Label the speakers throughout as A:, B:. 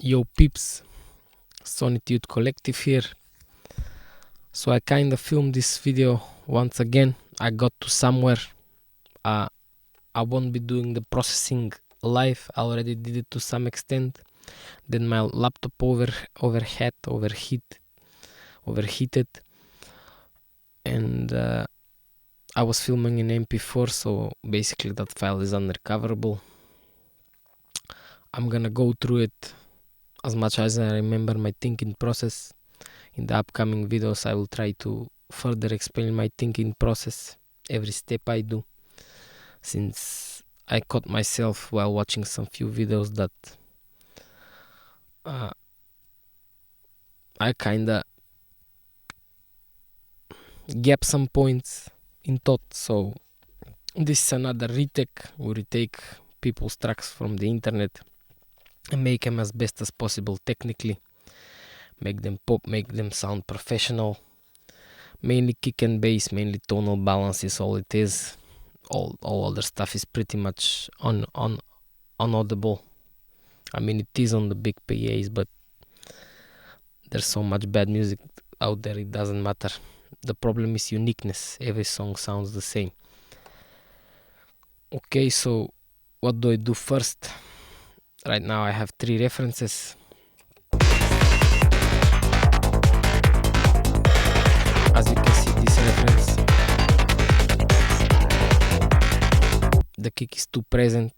A: Yo peeps, Sonitude Collective here. So I kinda filmed this video once again. I got to somewhere. I won't be doing the processing live. I already did it to some extent. Then my laptop overheated, and I was filming in MP4, so basically that file is unrecoverable. I'm gonna go through it as much as I remember my thinking process. In the upcoming videos I will try to further explain my thinking process, every step I do, since I caught myself while watching some few videos that I kinda gap some points in thought. So this is another RETEC. We retake people's tracks from the internet and make them as best as possible technically, make them pop, make them sound professional. Mainly kick and bass, mainly tonal balance is all it is. All other stuff is pretty much unaudible. I mean, it is on the big PAs, but there's so much bad music out there, it doesn't matter. The problem is uniqueness. Every song sounds the same. Okay, so what do I do first? Right now I have 3 references. As you can see, this reference, the kick is too present.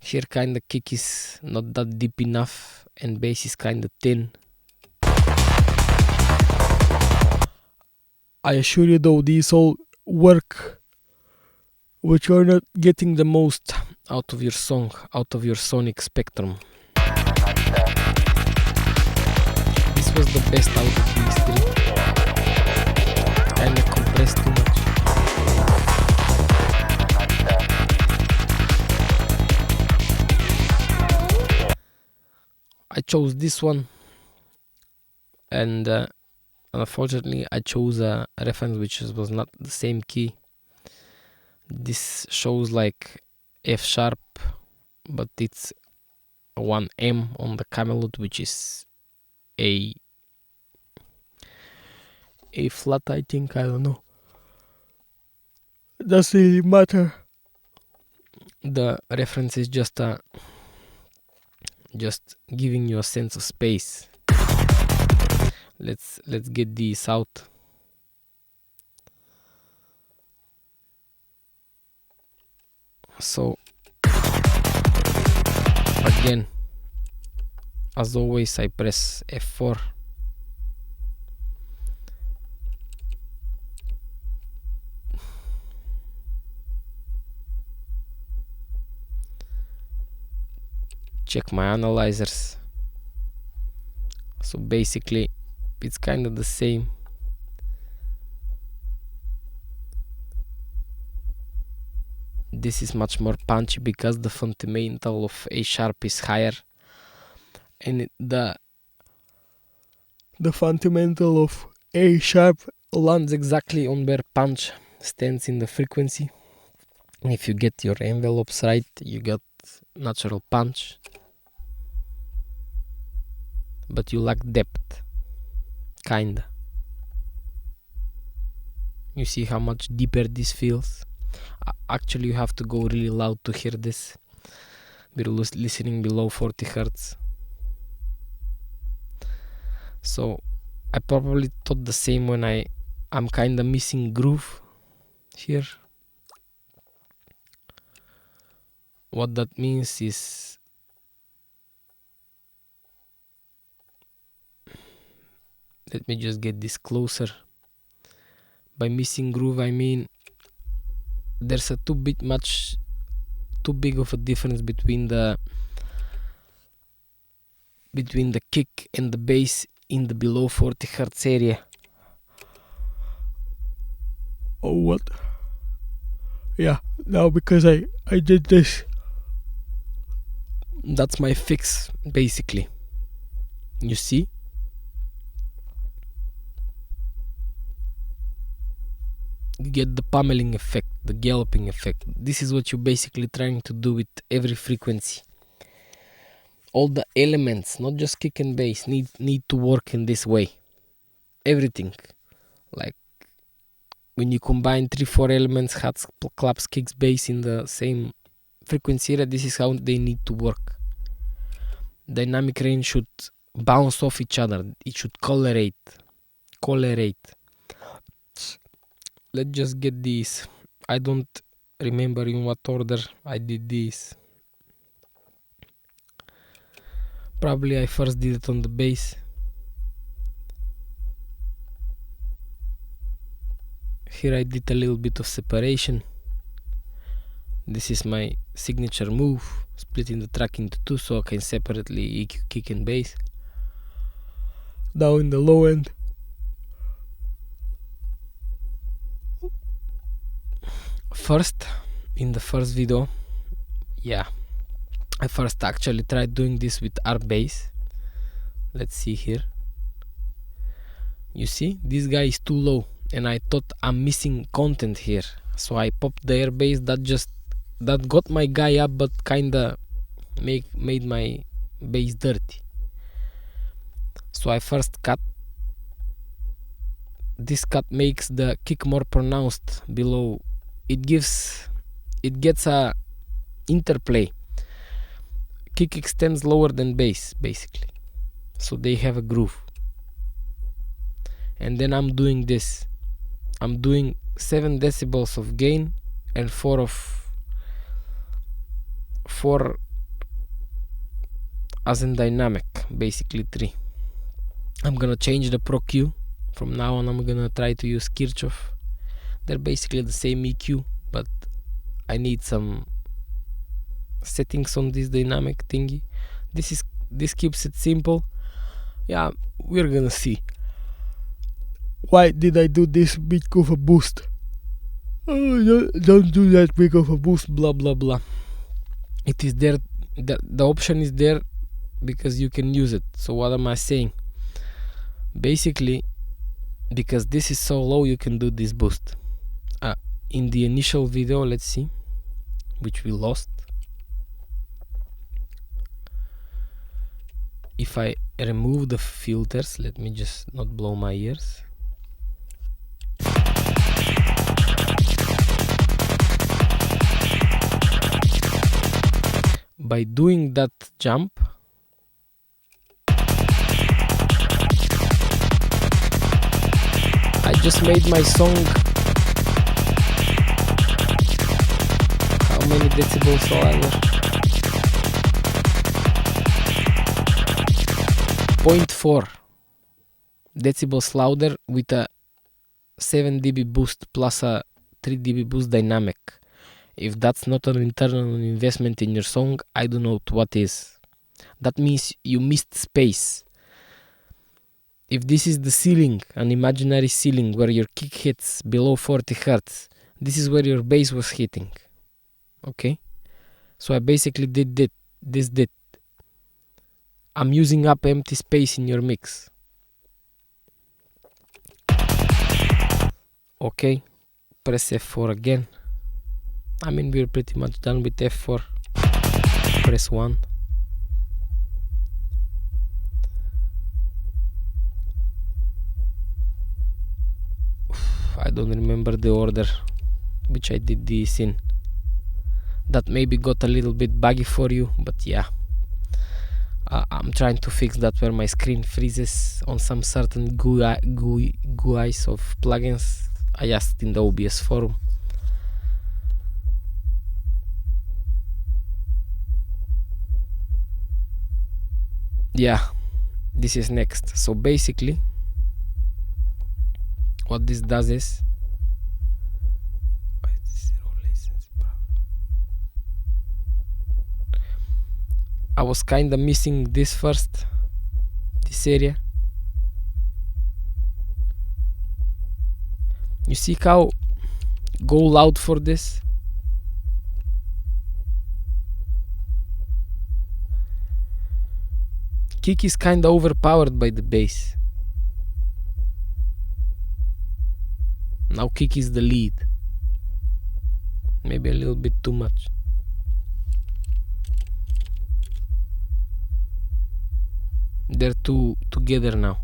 A: Here kinda kick is not that deep enough and bass is kinda thin. I assure you though, these all work, but you're not getting the most out of your song, out of your sonic spectrum. This was the best out of these 3. Kinda compressed too much. I chose this one, and unfortunately I chose a reference which was not the same key. This shows like F sharp, but it's 1M on the Camelot, which is A flat, I think. I don't know, doesn't really matter. The reference is just giving you a sense of space. Let's get these out. So again, as always, I press F4. Check my analyzers. So basically it's kind of the same. This is much more punchy because the fundamental of A sharp is higher, and the fundamental of A sharp lands exactly on where punch stands in the frequency. And if you get your envelopes right, you get natural punch, but you lack depth, kinda. You see how much deeper this feels? Actually, you have to go really loud to hear this. We're listening below 40 Hz. So I probably thought the same when I'm kinda missing groove here. What that means is, let me just get this closer. By missing groove I mean there's a too big of a difference between the kick and the bass in the below 40 Hz area. Oh, what? Yeah, now because I did this. That's my fix, basically. You see? You get the pummeling effect, the galloping effect. This is what you're basically trying to do with every frequency. All the elements, not just kick and bass, need to work in this way. Everything, like when you combine 3-4 elements, hats, claps, kicks, bass in the same frequency area, this is how they need to work. Dynamic range should bounce off each other. It should colorate. Let's just get these. I don't remember in what order I did this. Probably I first did it on the bass. Here I did a little bit of separation. This is my signature move, splitting the track into two so I can separately EQ kick and bass. Now in the low end, in the first video, I first actually tried doing this with R bass. Let's see here. You see, this guy is too low and I thought I'm missing content here. So I popped the air bass that got my guy up, but kinda made my bass dirty. So I first cut. This cut makes the kick more pronounced below. It gets a interplay. Kick extends lower than bass, basically. So they have a groove. And then I'm doing this. I'm doing 7 decibels of gain and 4 as in dynamic, basically 3. I'm gonna change the Pro Q. From now on I'm gonna try to use Kirchhoff. They're basically the same EQ, but I need some settings on this dynamic thingy. This keeps it simple. Yeah, we're gonna see. Why did I do this big of a boost? Oh, don't do that big of a boost, blah blah blah. It is there, the option is there because you can use it. So what am I saying? Basically, because this is so low, you can do this boost. In the initial video, let's see, which we lost. If I remove the filters, let me just not blow my ears. By doing that jump, I just made my song. How many decibels louder? 0.4 decibels louder with a 7 dB boost plus a 3 dB boost dynamic. If that's not an internal investment in your song, I don't know what is. That means you missed space. If this is the ceiling, an imaginary ceiling where your kick hits below 40 Hz, this is where your bass was hitting. Okay? So I basically did this. I'm using up empty space in your mix. Okay, press F4 again. I mean, we're pretty much done with F4. Press 1. I don't remember the order which I did this in. That maybe got a little bit buggy for you, but yeah. I'm trying to fix that where my screen freezes on some certain GUIs of plugins. I asked in the OBS forum. Yeah, this is next. So basically, what this does is, I was kinda missing this area. You see how go loud for this? Kick is kinda overpowered by the bass. Now kick is the lead. maybe a little bit too much. They're two together now,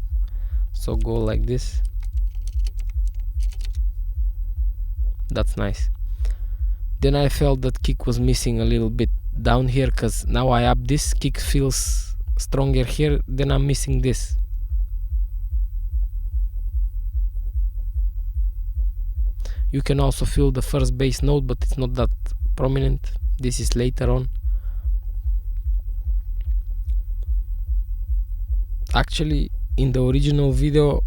A: so go like this. That's nice. Then I felt that kick was missing a little bit down here, because now I up this, kick feels stronger here, then I'm missing this. You can also feel the first bass note, but it's not that prominent. This is later on. Actually, in the original video,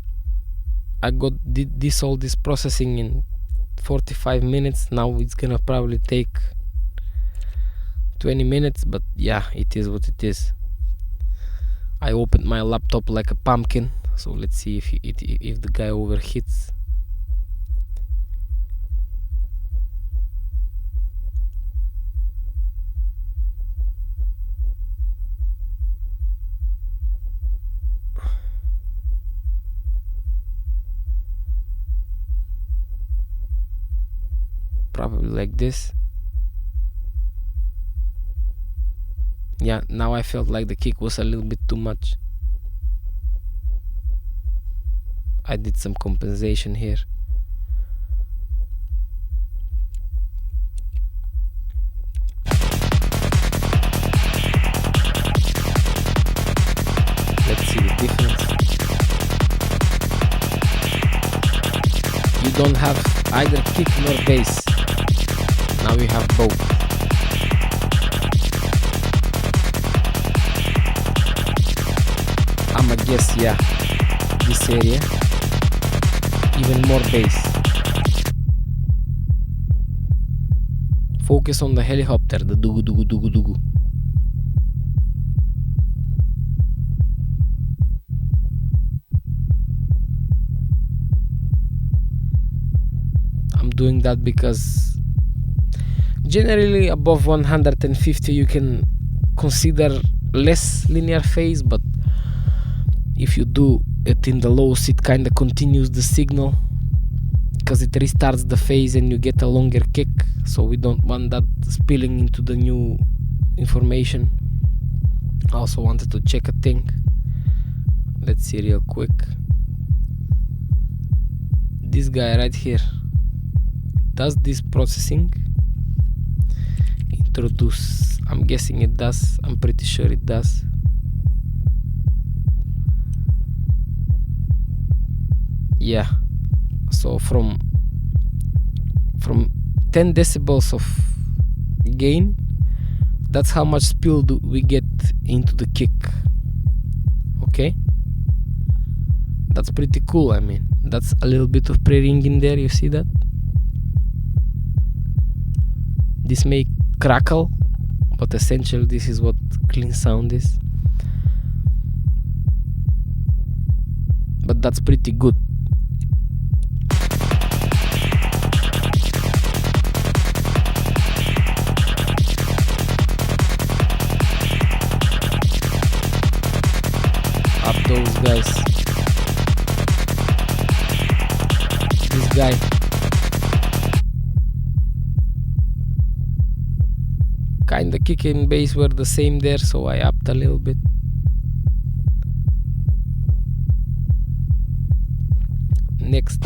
A: I did all this processing in 45 minutes. Now it's gonna probably take 20 minutes, but yeah, it is what it is. I opened my laptop like a pumpkin, so let's see if the guy overheats. Probably like this. Yeah, now I felt like the kick was a little bit too much. I did some compensation here. Let's see the difference. You don't have either kick nor bass. Now you have both. I'ma guess, yeah, this area, even more bass. Focus on the helicopter, the dugu dugu dugu dugu. I'm doing that because generally above 150 you can consider less linear phase, but if you do it in the lows, it kind of continues the signal because it restarts the phase and you get a longer kick, so we don't want that spilling into the new information. I also wanted to check a thing. Let's see real quick. This guy right here, does this processing introduce? I'm guessing it does. I'm pretty sure it does. Yeah, so from 10 decibels of gain, that's how much spill do we get into the kick. Okay, that's pretty cool. I mean, that's a little bit of pre-ring in there. You see that? This may crackle, but essentially this is what clean sound is. But that's pretty good. Up those guys. This guy. Kinda kick and bass were the same there, so I upped a little bit. Next.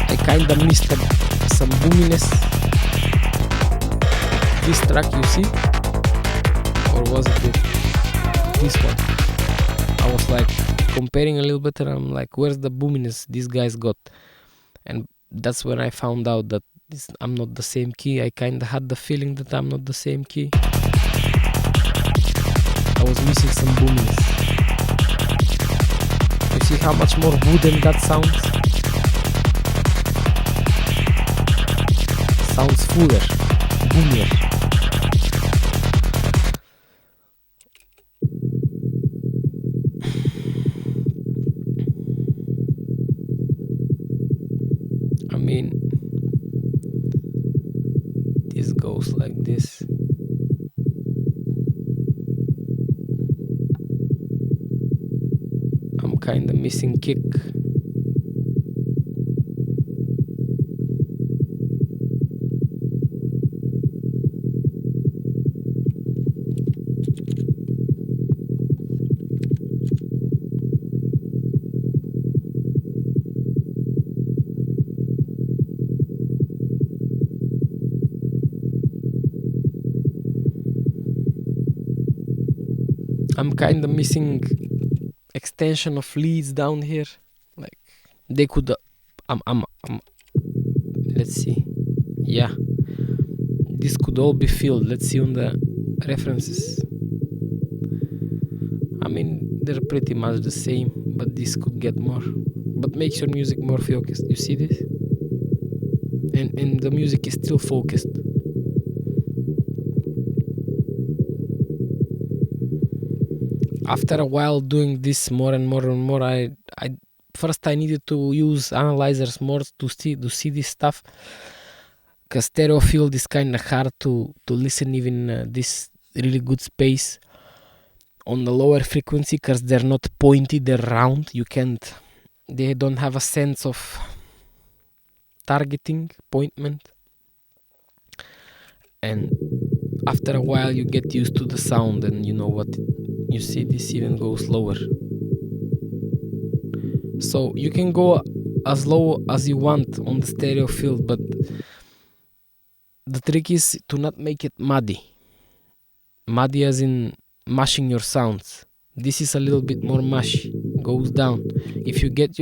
A: I kinda missed some boominess. This track, you see? Or was it this one? I was like comparing a little bit and I'm like, where's the boominess these guys got? And that's when I found out that I'm not the same key. I kinda had the feeling that I'm not the same key. I was missing some boominess. You see how much more wooden that sounds? Sounds fuller, boomier. I mean, this goes like this. I'm I'm kinda missing kick. I'm kinda missing extension of leads down here. Like they could let's see. Yeah. This could all be filled. Let's see on the references. I mean, they're pretty much the same, but this could get more. But makes your music more focused. You see this? And the music is still focused. After a while doing this more and more and more, I first I needed to use analyzers more to see this stuff, because stereo field is kind of hard to listen even this really good space on the lower frequency, because they're not pointy, they're round. They don't have a sense of targeting, appointment. And after a while you get used to the sound, and you know what, you see this even goes lower. So you can go as low as you want on the stereo field, but the trick is to not make it muddy. Muddy as in mashing your sounds. This is a little bit more mush, goes down. If you get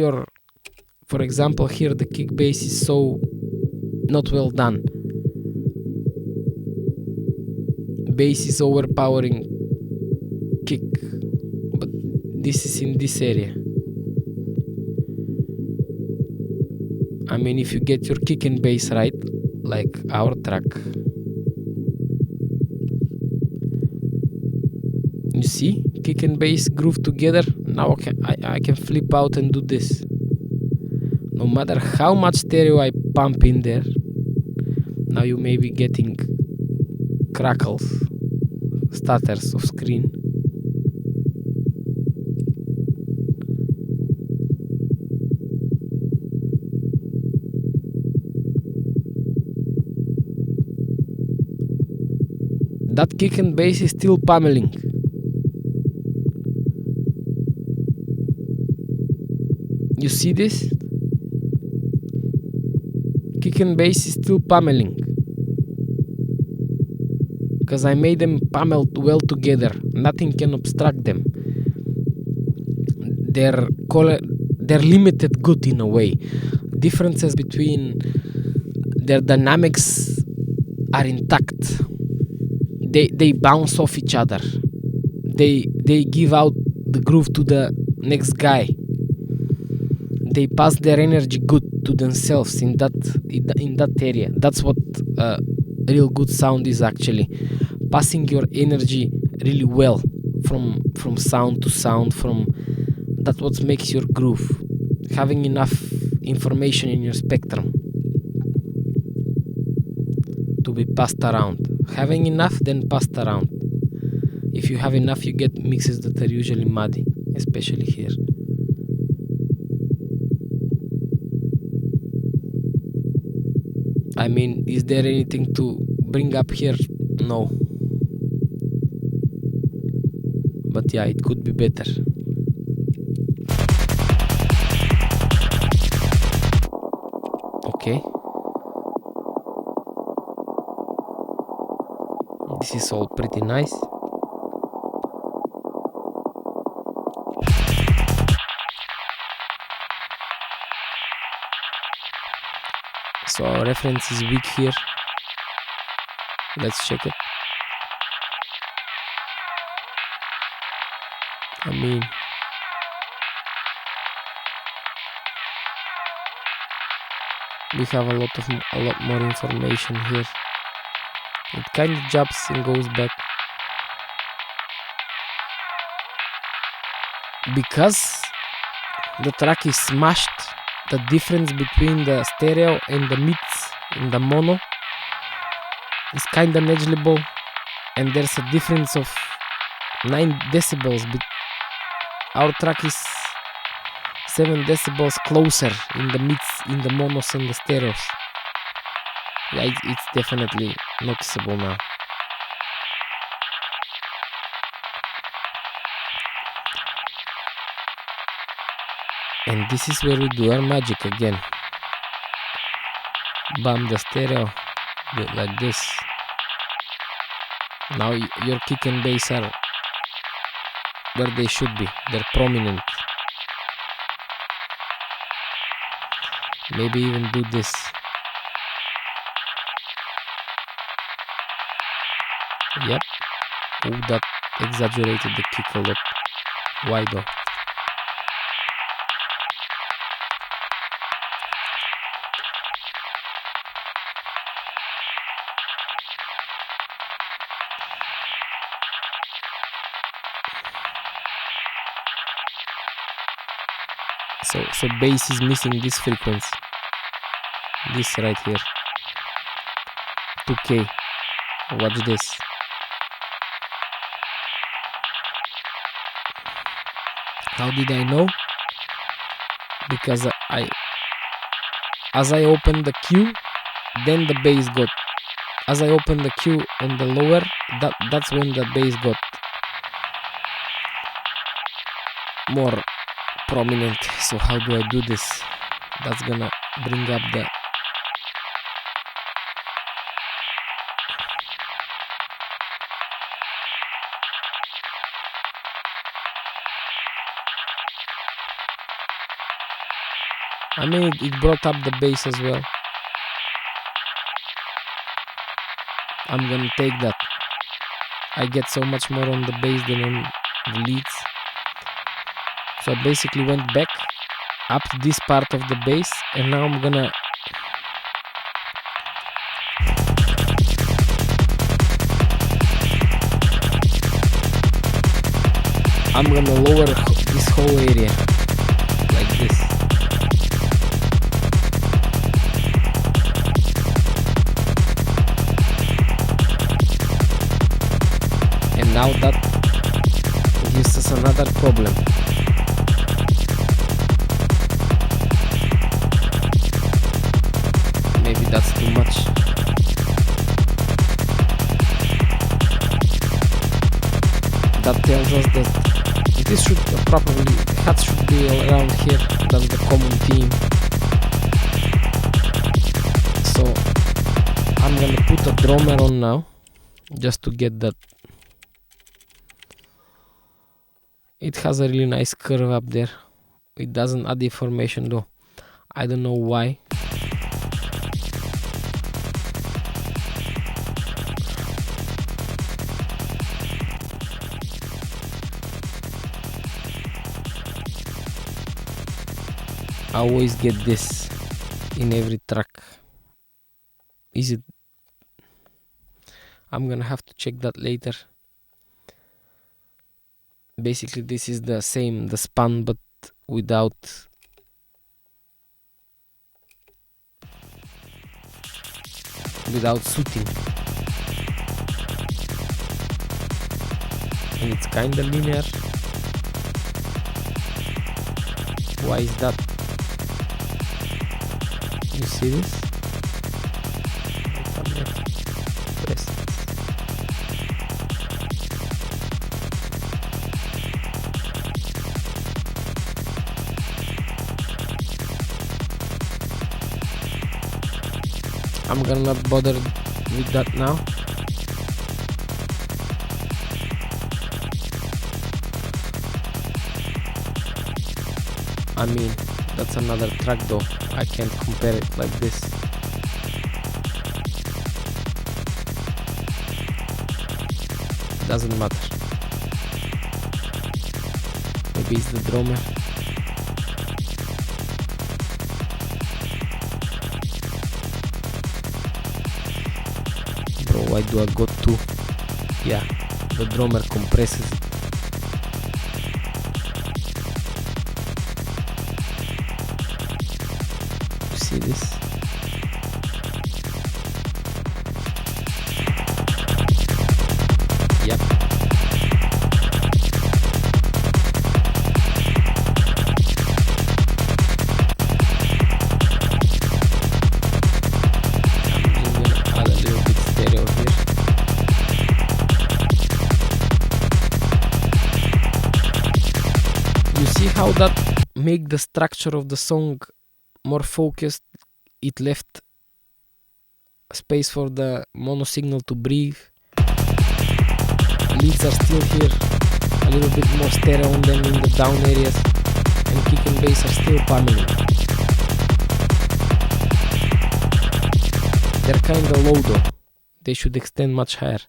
A: for example here the kick bass is so not well done. Bass is overpowering kick, but this is in this area. I mean, if you get your kick and bass right, like our track, you see, kick and bass groove together. Now I can flip out and do this. No matter how much stereo I pump in there, now you may be getting crackles, stutters of screen. That kick and bass is still pummeling. You see this? Kick and bass is still pummeling, because I made them pummel well together. Nothing can obstruct them. They're limited good in a way. Differences between their dynamics are intact. They bounce off each other. They give out the groove to the next guy. They pass their energy good to themselves in that area. That's what real good sound is actually. Passing your energy really well from sound to sound. That's what makes your groove. Having enough information in your spectrum to be passed around. Having enough, then passed around. If you have enough, you get mixes that are usually muddy, especially here. I mean, is there anything to bring up here? No. But yeah, it could be better. Okay. This is all pretty nice. So our reference is weak here. Let's check it. I mean, we have a lot more information here. It kind of jumps and goes back. Because the track is smashed, the difference between the stereo and the mids in the mono is kind of negligible, and there's a difference of 9 decibels. Our track is 7 decibels closer in the mids, in the monos and the stereos. Yeah, it's definitely noticeable now. And this is where we do our magic again. Bam the stereo, do it like this. Now your kick and bass are where they should be, they're prominent. Maybe even do this. Yep. Oh, that exaggerated the kick a lot. Why though? So bass is missing this frequency. This right here. 2K. Watch this. How did I know? Because as I opened the Q, then the bass got. As I opened the Q on the lower, that's when the bass got more prominent. So how do I do this? That's gonna bring up the I mean, it brought up the bass as well. I'm gonna take that. I get so much more on the bass than on the leads. So I basically went back up this part of the bass, and now I'm gonna lower this whole area like this. And now that gives us another problem. Maybe that's too much. That tells us that this should probably, hats should be around here. That's the common theme. So I'm gonna put a drummer on now, just to get that. It has a really nice curve up there. It doesn't add information though. I don't know why. I always get this in every track. Is it? I'm gonna have to check that later. Basically this is the same, the span, but without suiting. And it's kinda linear. Why is that? You see this? Press. I'm gonna not bother with that now. I mean, that's another track though. I can't compare it like this. Doesn't matter. Maybe it's the drummer. Bro, why do I go to? Yeah, the drummer compresses it. You see this? Yep. You see how that make the structure of the song more focused? It left space for the mono signal to breathe. Leads are still here, a little bit more stereo on them in the down areas, and kick and bass are still pummeling. They're kinda low though, they should extend much higher.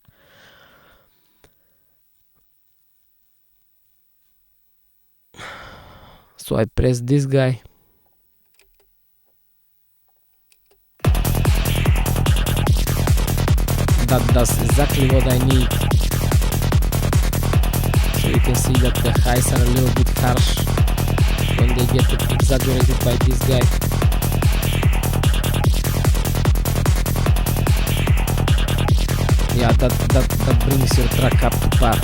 A: So I press this guy. That does exactly what I need. So you can see that the highs are a little bit harsh when they get exaggerated by this guy. Yeah, that brings your track up to par.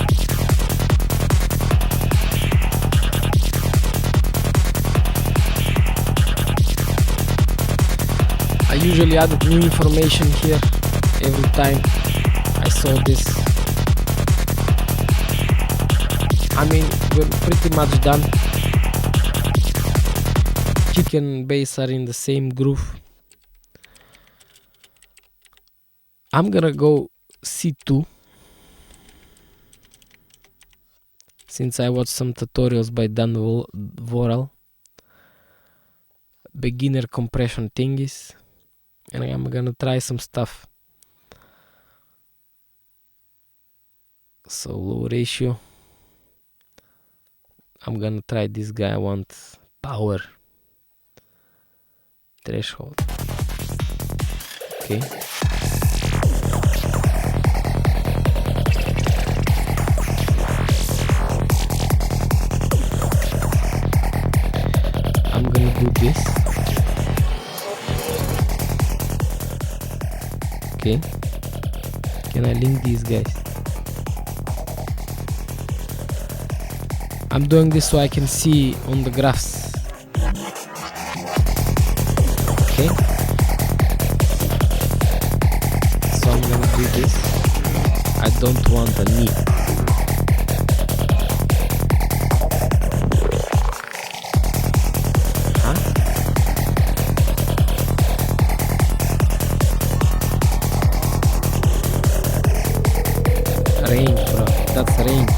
A: I usually added new information here every time I saw this. I mean, we're pretty much done. Kick and bass are in the same groove. I'm gonna go C2, since I watched some tutorials by Dan Voral, beginner compression thingies, and I'm gonna try some stuff. So low ratio. I'm gonna try this guy. I want power threshold. Okay. I'm gonna do this. Okay. Can I link these guys? I'm doing this so I can see on the graphs. Okay. So I'm gonna do this. I don't want a knee. Huh? Range, bro. That's range.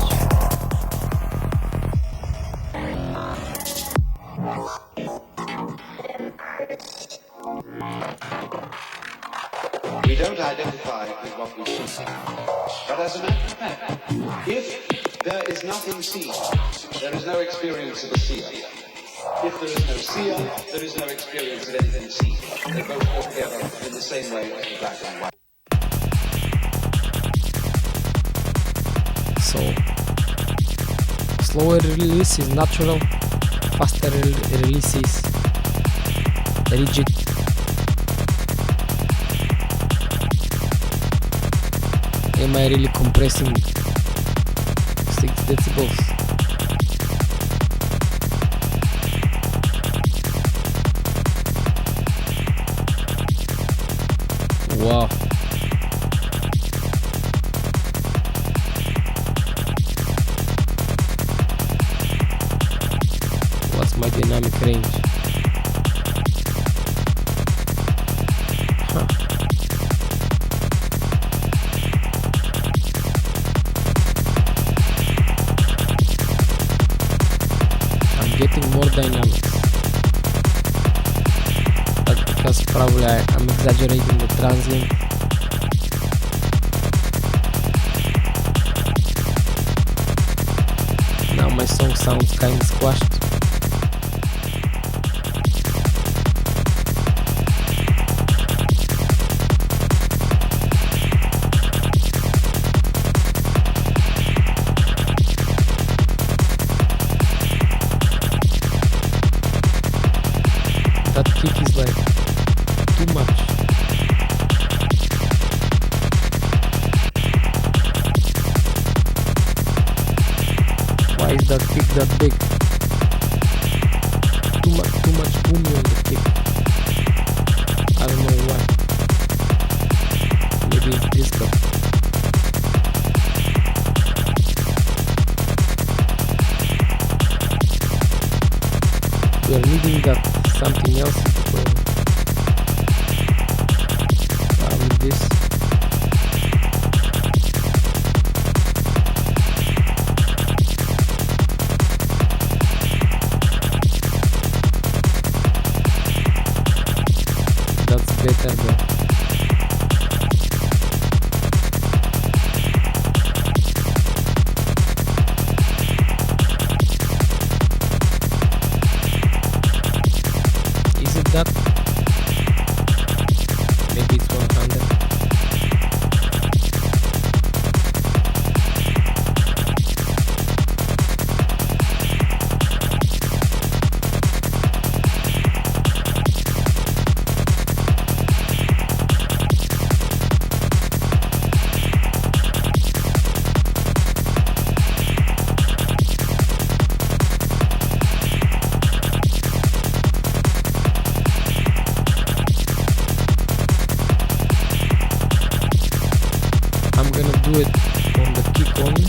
B: We don't identify with what we see. But as a matter of fact, if there is nothing seen, there is no experience of a seer. If there is no seer, there is no experience of anything seen. They both go together in the same way as the black and white.
A: So, slower release is natural, faster release is rigid. Am I really compressing 6 decibels? Wow. What's my dynamic range? Huh. Getting more dynamics. That's because probably I'm exaggerating the transient. Now my song sounds kind of squashed. That kick is like too much. Why is that kick that big? Too much booming on the kick. I don't know why. Maybe it's this guy. we are needing that something else, probably this. That's better though. Is it that? Maybe it's 100. I'm gonna do it on the kick only.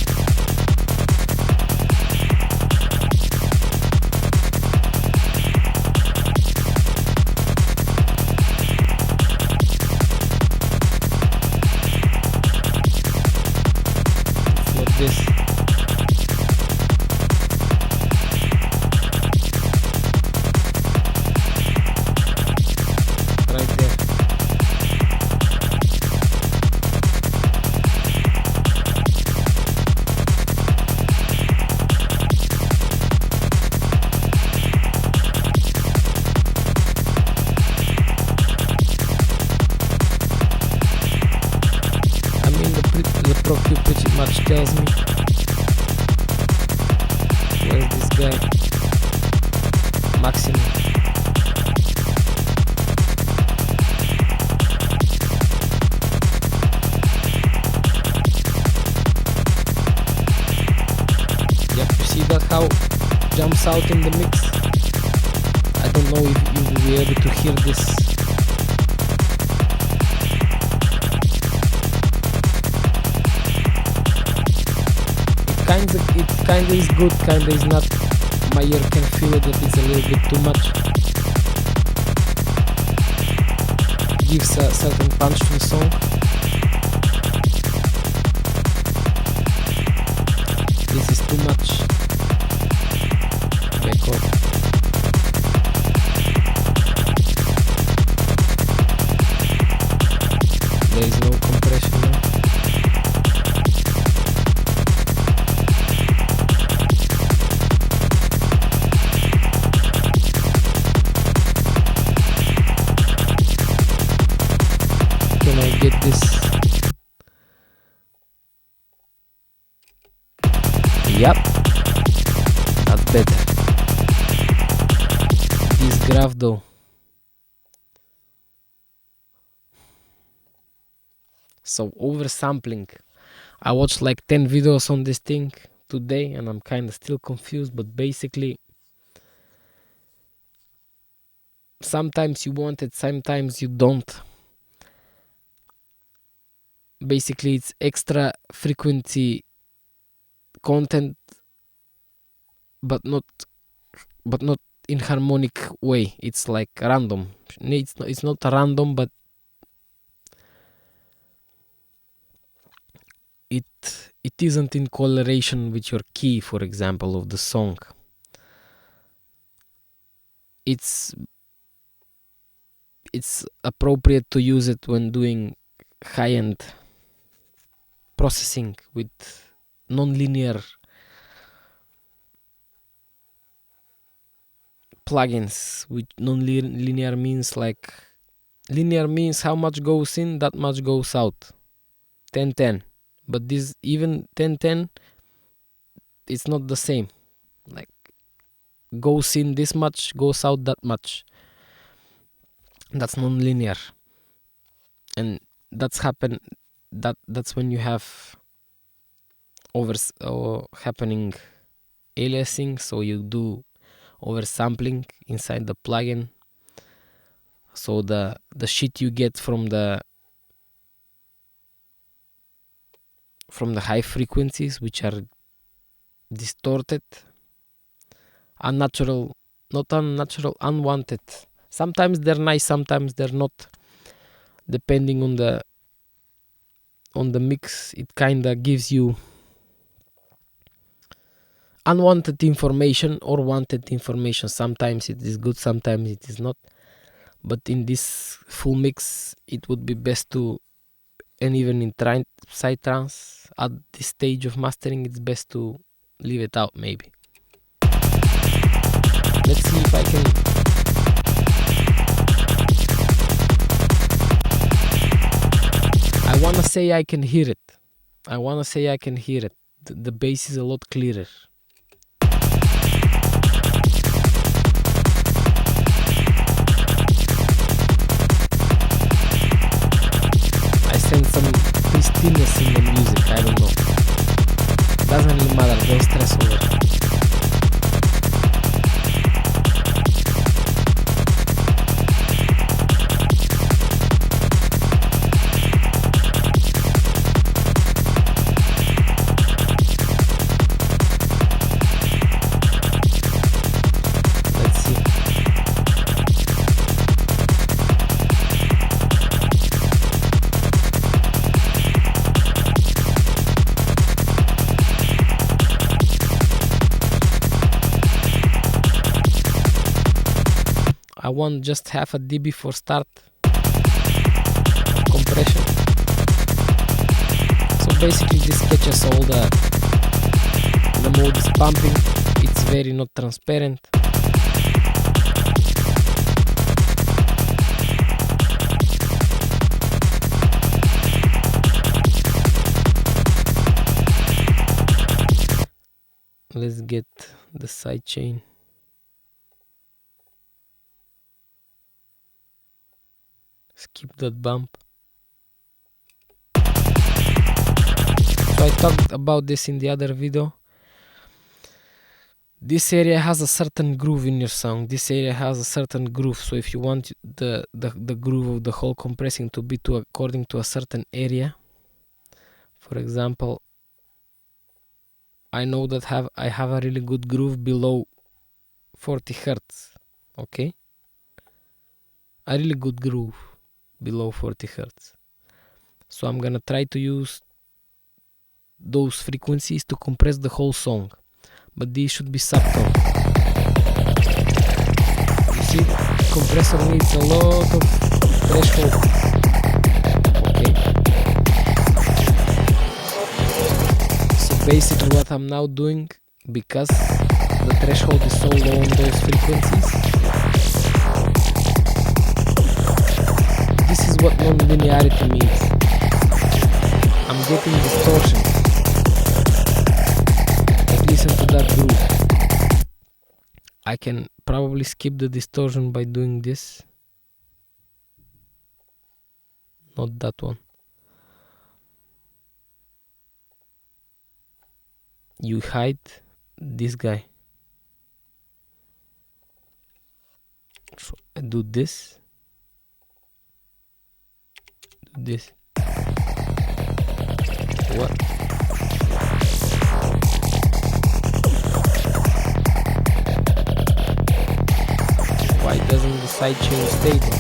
A: It's not this. Right there. I mean, the Pro Q pretty much tells me where's this guy. Maximum. Yep, you see that how jumps out in the mix? I don't know if you will be able to hear this. It kinda is good, kinda is not. My ear can feel that it's a little bit too much. Gives a certain punch to the song. This is too much. Back off. There is no compression now. Can I get this? Yep, that's better. This graph though. So oversampling. I watched like 10 videos on this thing today and I'm kind of still confused, but basically sometimes you want it, sometimes you don't. Basically it's extra frequency content, but not in harmonic way. It's like random. It's not random, but it isn't in correlation with your key, for example, of the song. It's appropriate to use it when doing high-end processing with non-linear plugins. With non-linear means like linear means how much goes in, that much goes out. 10-10. But this even 10-10, it's not the same. Like goes in this much, goes out that much. That's non-linear, and that's when you have happening aliasing. So you do oversampling inside the plugin. So the shit you get from the high frequencies, which are distorted, unnatural not unnatural, unwanted. Sometimes they're nice, sometimes they're not. Depending on the mix, it kinda gives you unwanted information or wanted information. Sometimes it is good, sometimes it is not. But in this full mix, it would be best to, and even in Psytrance, at this stage of mastering, it's best to leave it out maybe. Let's see if I can. I wanna say I can hear it. The bass is a lot clearer. I sense some pristiness in the music, I don't know. Doesn't really matter, don't stress over it. I want just half a dB for start compression. So basically this catches all the mode is pumping, it's very not transparent. Let's get the sidechain. Skip that bump. So I talked about this in the other video. This area has a certain groove in your sound. This area has a certain groove. So if you want the groove of the whole compressing to be according to a certain area, for example, I know that I have a really good groove below 40 Hertz. Okay, a really good groove below 40 Hertz. So I'm gonna try to use those frequencies to compress the whole song, but these should be subtle. You see, compressor needs a lot of threshold. Okay. So basically what I'm now doing, because the threshold is so low on those frequencies, this is what non-linearity means. I'm getting distortion. But listen to that groove. I can probably skip the distortion by doing this. Not that one. You hide this guy. So I do this. This. What? Why doesn't the sidechain stable?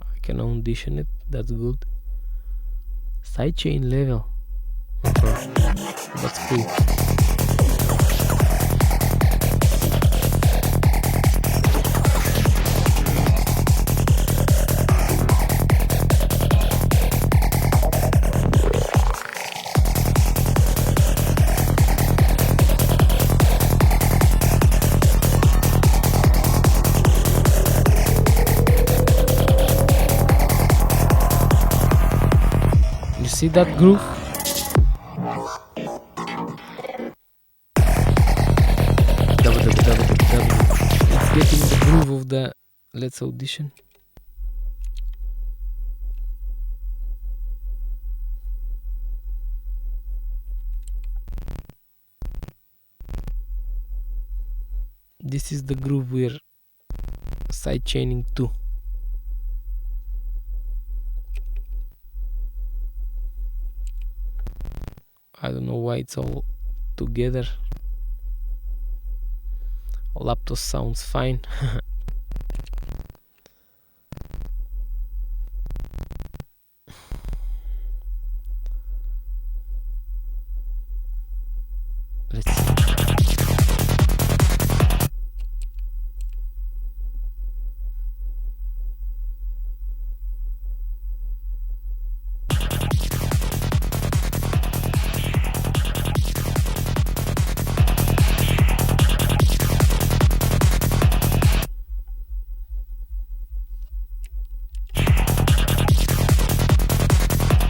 A: I can audition it, that's good. Sidechain level. Okay. That's cool. See that groove? It's getting the groove of the let's audition. This is the groove we're sidechaining to. I don't know why it's all together. Laptop sounds fine. Let's see.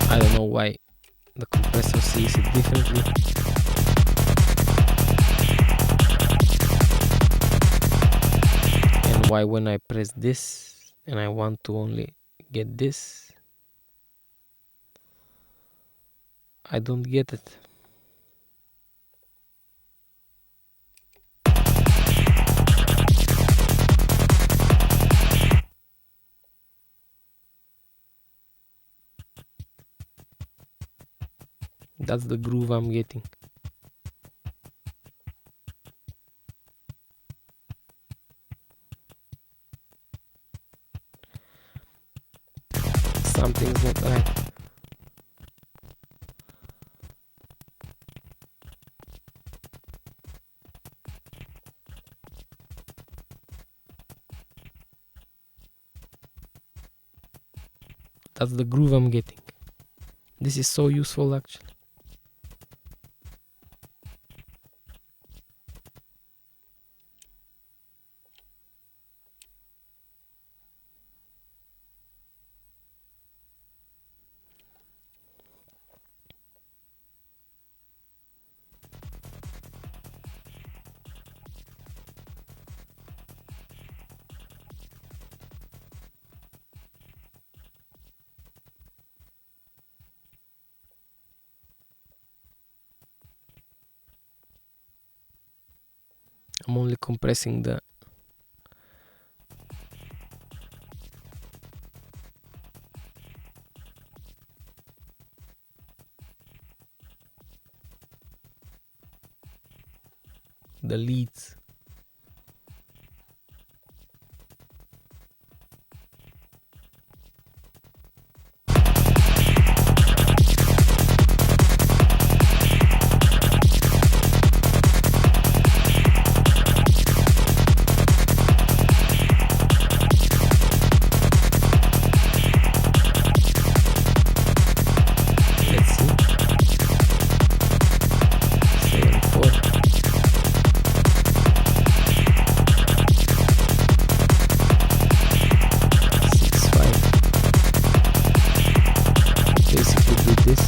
A: I don't know why the compressor sees it differently. And why when I press this and I want to only get this, I don't get it. That's the groove I'm getting. Something's not right. That's the groove I'm getting. This is so useful actually. I'm only compressing the leads. Let's see. 7/4. 6/5. Basically do this.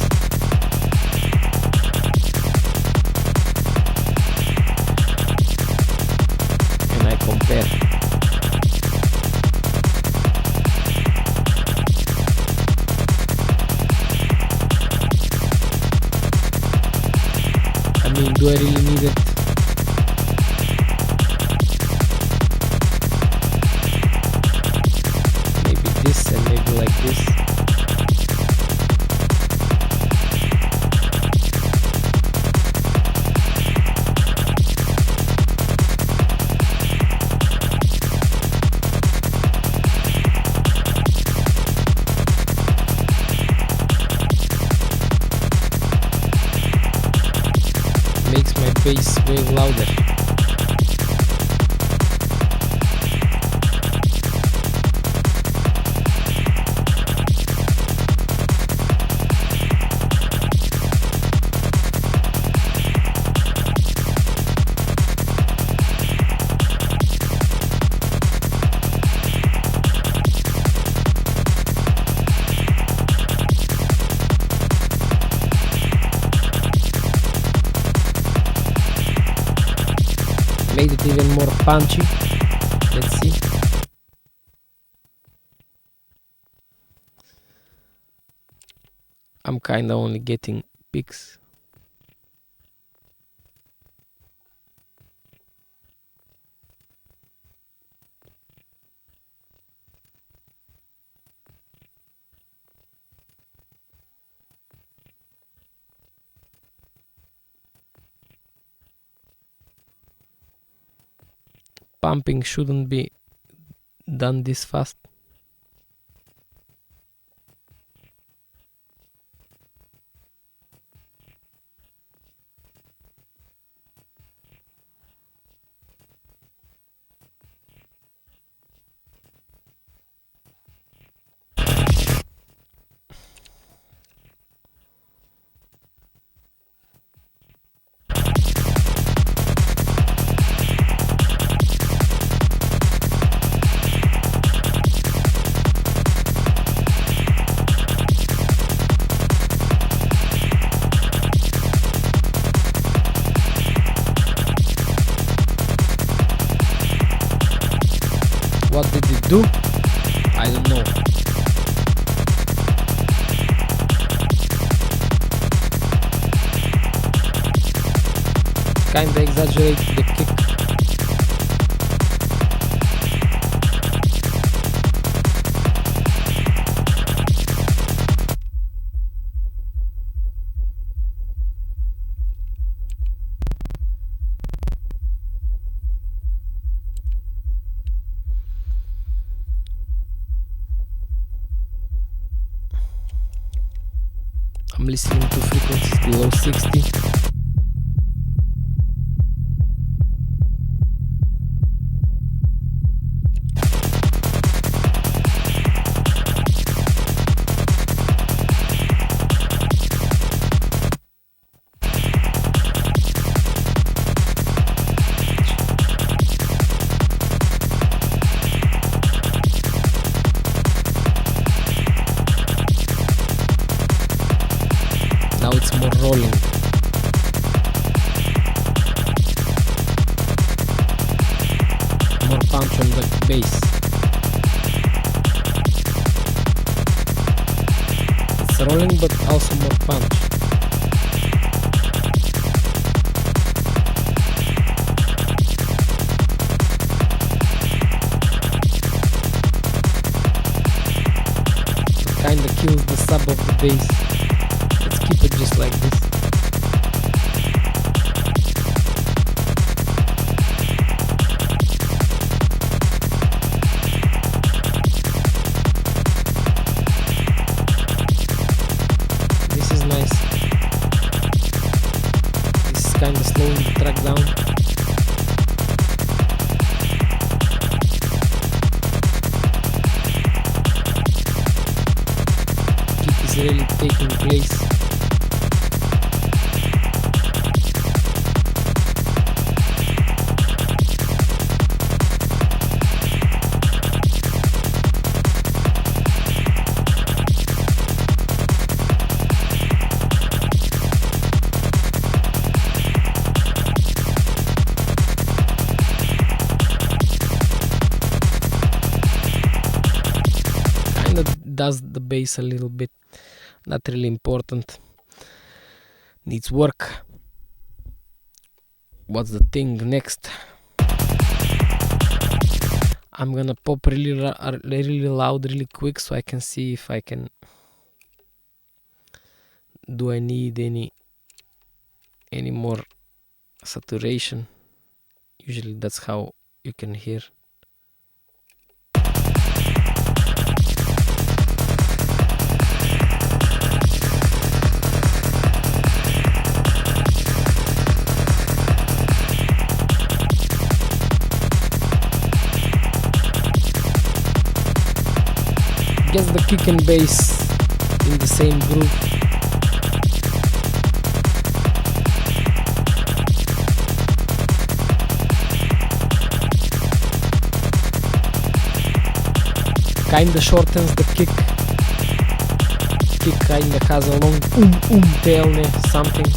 A: And I compare. I mean, do I really need it? Maybe this and maybe like this. Makes my bass way louder. Made it even more punchy. Let's see. I'm kinda only getting peaks. pumping shouldn't be done this fast. What did it do? I don't know. Kinda exaggerated the kick. I'm listening to frequencies below 60. Now it's more rolling. More punch on the bass. It's rolling but also more punch. It kinda kills the sub of the bass. Let's keep it just like this. This is nice. This is kind of slowing the track down. Kick is really taking place. Does the bass a little bit, not really important, needs work. What's the thing next? I'm gonna pop really loud really quick so I can see if I can, do I need any more saturation. Usually that's how you can hear. Gets the kick and bass in the same groove. Kinda shortens the kick. Kick kinda has a long tail, something.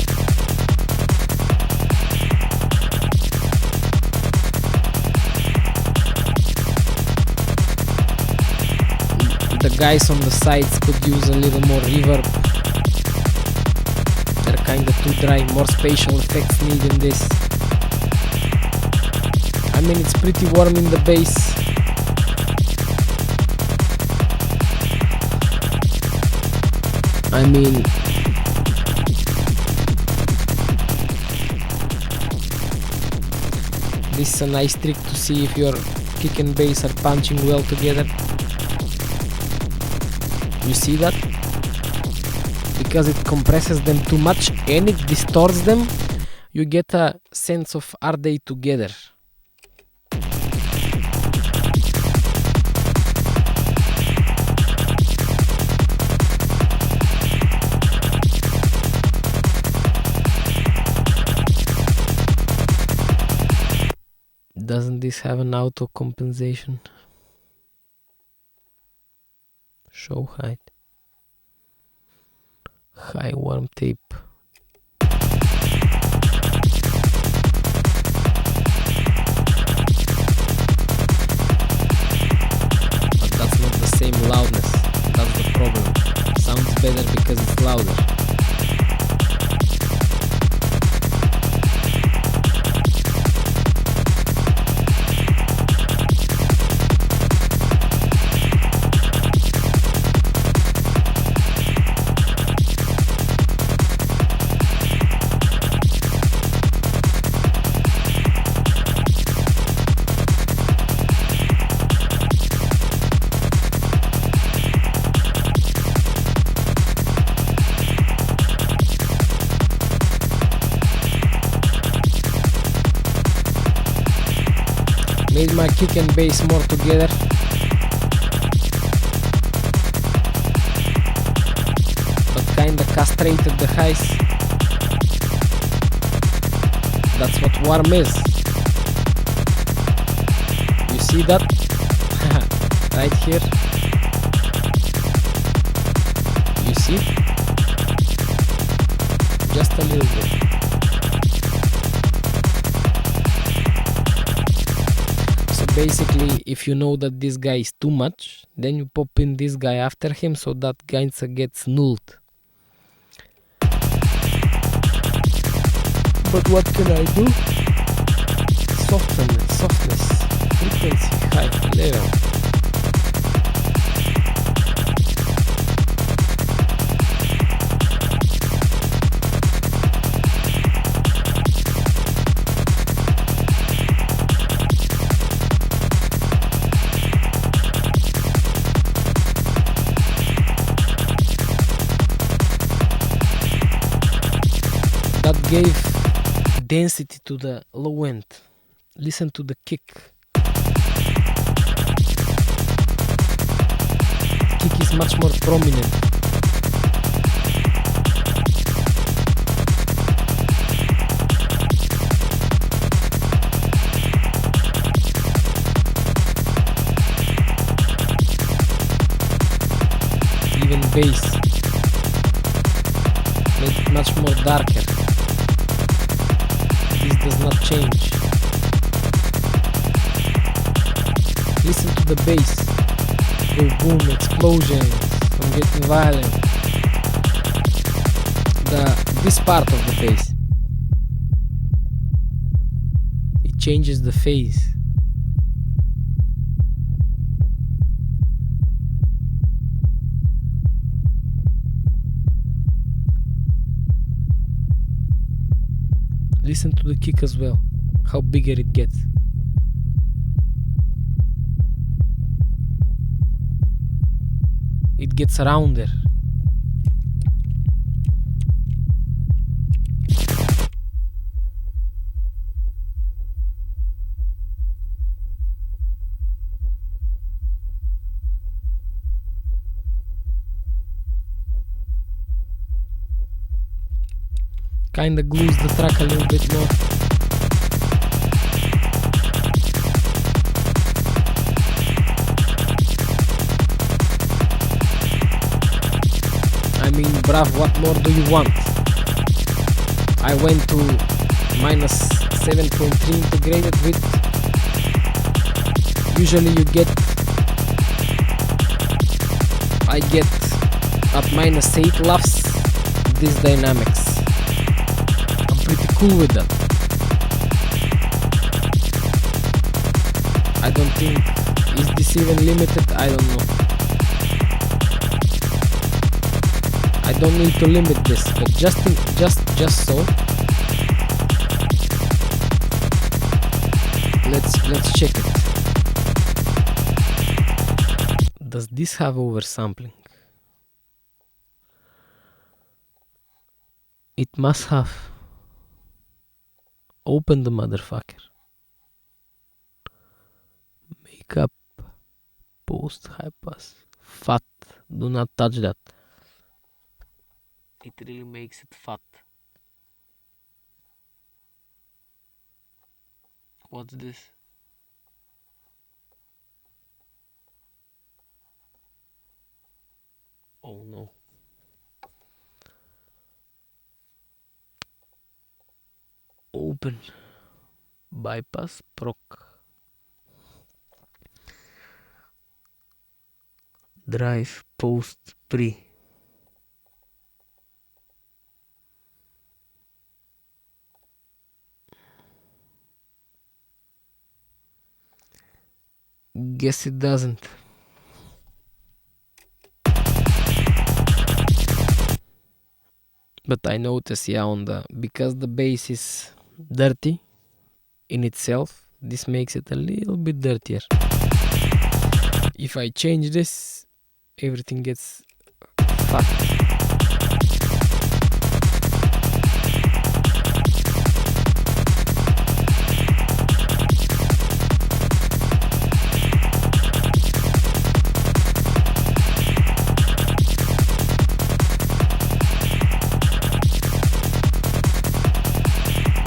A: The guys on the sides could use a little more reverb. They're kinda too dry, more spatial effects need in this. I mean, it's pretty warm in the bass. I mean, This is a nice trick to see if your kick and bass are punching well together. You see that? Because it compresses them too much and it distorts them, you get a sense of are they together. Doesn't this have an auto compensation? Show height. High warm tape. But that's not the same loudness. That's the problem. Sounds better because it's louder. Made my kick and bass more together. But kinda castrated the highs. That's what warm is. You see that? Right here. You see? Just a little bit. Basically, if you know that this guy is too much, then you pop in this guy after him so that guy gets nulled. But what can I do? Softness, frequency, high, level. That gave density to the low end. Listen to the kick. Kick is much more prominent. Even bass. Make it much more darker. This does not change. Listen to the bass. Go boom, explosions, I'm getting violent. This part of the bass. It changes the phase. Listen to the kick as well, how bigger it gets. It gets rounder. Kinda glues the track a little bit more. I mean, bruv, what more do you want? I went to minus 7.3 integrated with. Usually you get, I get at minus 8 laughs this dynamics. Pretty cool with that. I don't think, is this even limited? I don't know. I don't need to limit this, but just so. check it. Does this have oversampling? It must have. Open the motherfucker. Makeup. Post high pass. Fat. Do not touch that. It really makes it fat. What's this? Oh no. Open. Bypass proc. Drive post pre. Guess it doesn't. But I notice, yeah, because the bass is dirty in itself, this makes it a little bit dirtier. If I change this, everything gets fucked.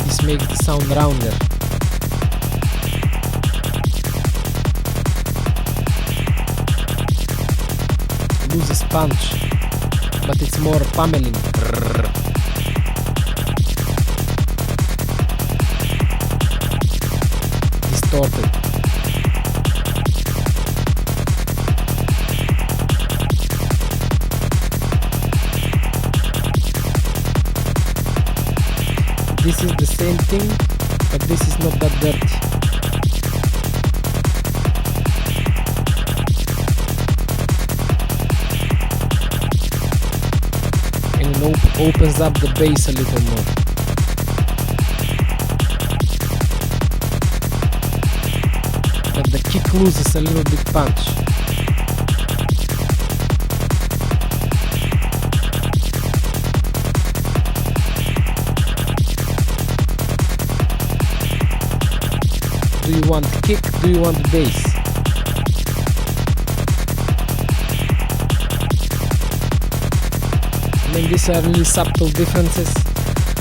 A: This makes the sound rounder. Loses punch, but it's more pummeling. Distorted. This is the same thing, but this is not that dirty. And it opens up the bass a little more. But the kick loses a little bit punch. Do you want kick? Do you want bass? I mean, these are really subtle differences.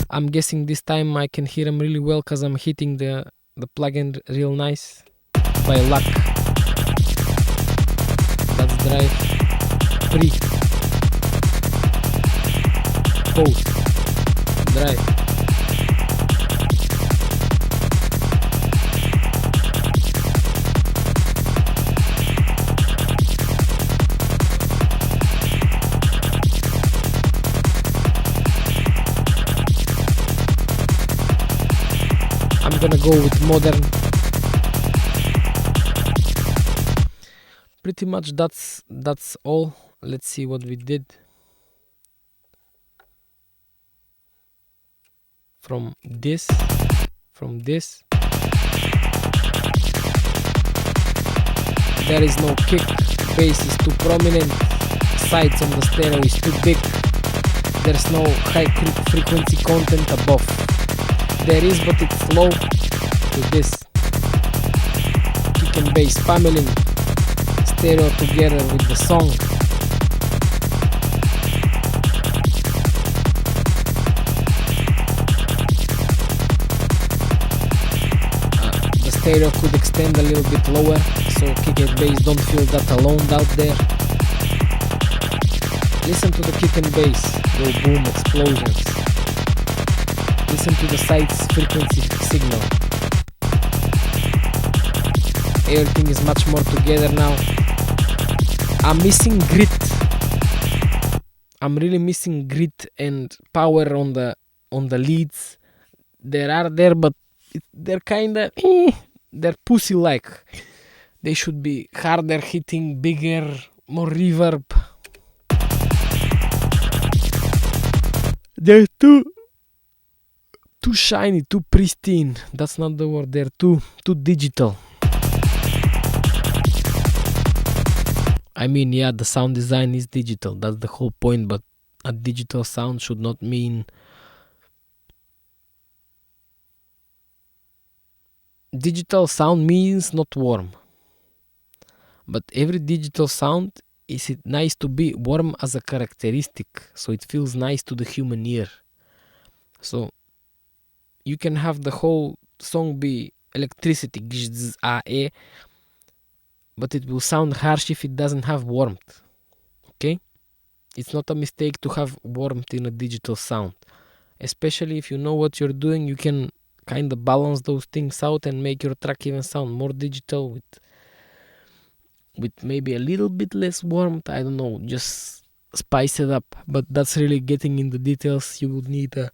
A: I'm guessing this time I can hear them really well because I'm hitting the plugin real nice. By luck. Let's drive pre. Post. Drive. I'm gonna go with modern. Pretty much that's all. Let's see what we did. From this. There is no kick. Bass is too prominent. Sides on the stereo is too big. There's no high frequency content above. There is, but it's low to this. Kick and bass pummeling. Stereo together with the song. The stereo could extend a little bit lower, so kick and bass don't feel that alone out there. Listen to the kick and bass, go boom, explosions. Listen to the sides frequency signal. Everything is much more together now. I'm missing grit. I'm really missing grit and power on the leads. They are there, but they're kinda they're pussy-like. They should be harder hitting, bigger, more reverb. They're too shiny, too pristine. That's not the word. They're too digital. I mean, yeah, the sound design is digital. That's the whole point. But a digital sound should not mean... Digital sound means not warm. But every digital sound is it nice to be warm as a characteristic. So it feels nice to the human ear. So you can have the whole song be electricity, but it will sound harsh if it doesn't have warmth. Okay? It's not a mistake to have warmth in a digital sound. Especially if you know what you're doing, you can kind of balance those things out and make your track even sound more digital with maybe a little bit less warmth. I don't know, just spice it up. But that's really getting in the details. You would need a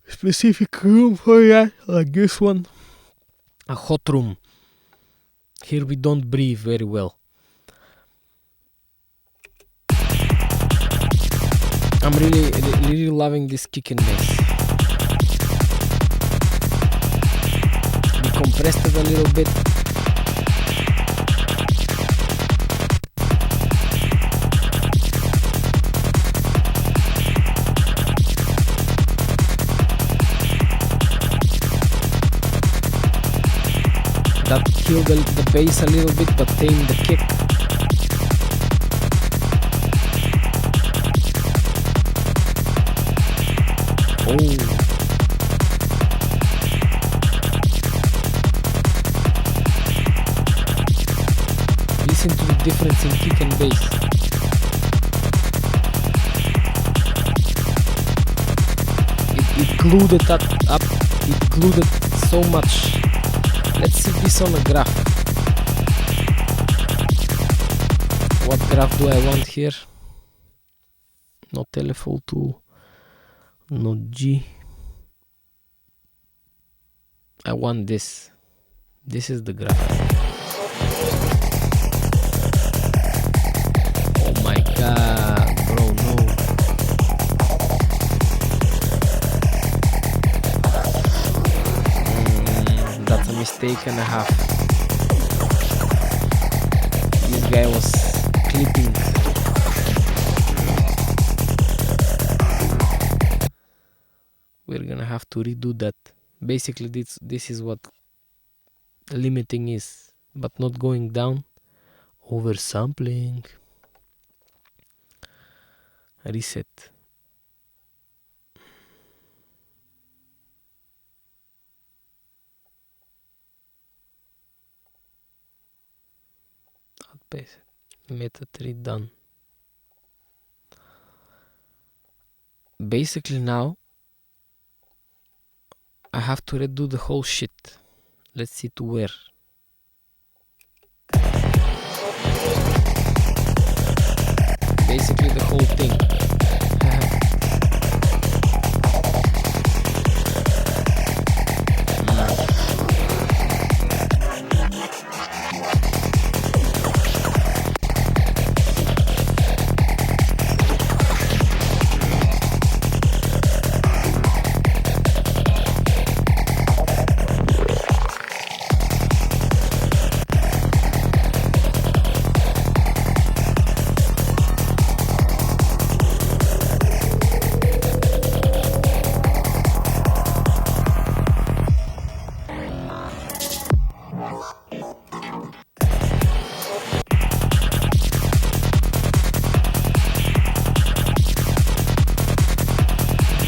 A: specific room for that, like this one. A hot room. Here we don't breathe very well. I'm really loving this kick and bass. We compressed it a little bit. That killed the bass a little bit, but tamed the kick. Oh. Listen to the difference in kick and bass. It glued it up. It glued it so much. Let's see this on a graph. What graph do I want here? Not LFO2, not G. I want this. This is the graph. Oh my god, bro, no. That's a mistake and a half. This guy was clipping. We're gonna have to redo that. Basically this is what limiting is, but not going down. Oversampling. Reset. Outpace. Meta 3 done. Basically now I have to redo the whole shit. Let's see to where. Basically the whole thing.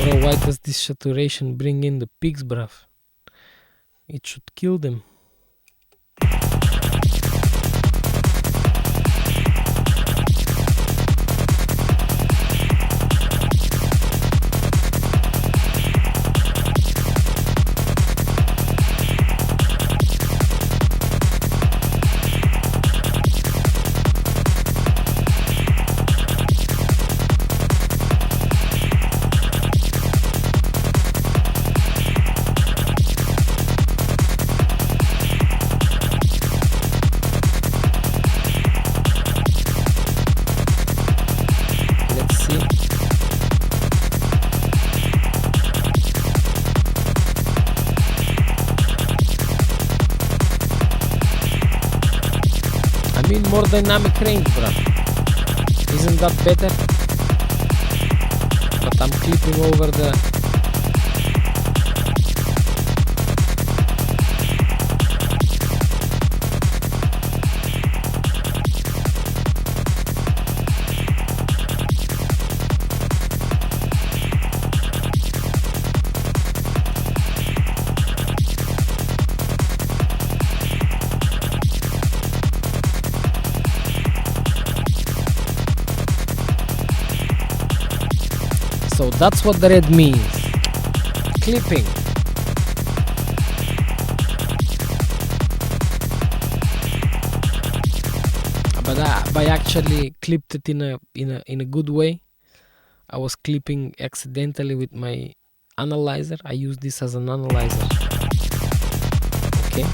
A: Bro, why does this saturation bring in the pigs, bruv? It should kill them. more dynamic range, bro. Isn't that better? But I'm clipping over the... So that's what the red means. Clipping. But I actually clipped it in a good way. I was clipping accidentally with my analyzer. I use this as an analyzer. Okay.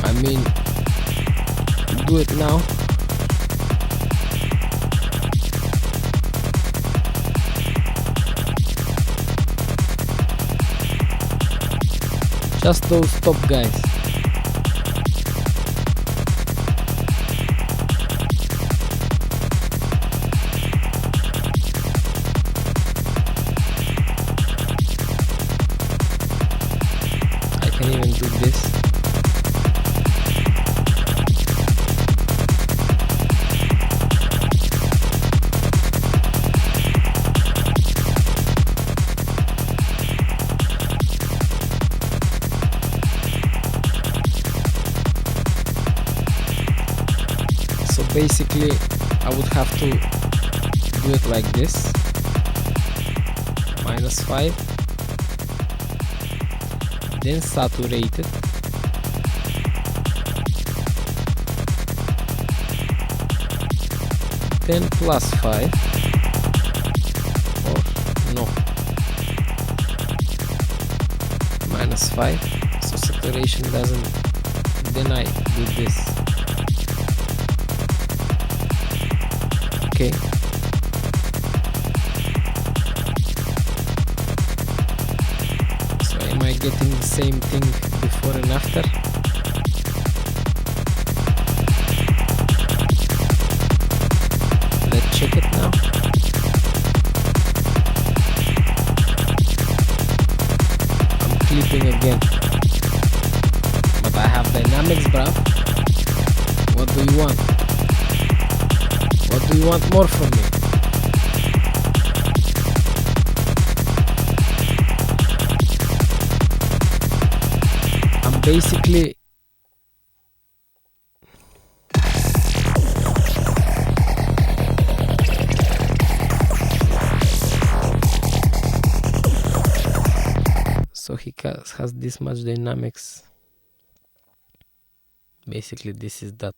A: I mean, do it now. Just those top guys. I can even do this. Basically, I would have to do it like this. -5. Then saturate it. Then +5. Or no. -5. So saturation doesn't. Then I do this. Okay. So am I getting the same thing before and after? Let's check it now. I'm clipping again. But I have dynamics, bruv. What do you want? What do you want more from me? I'm basically so he has this much dynamics. Basically this is that.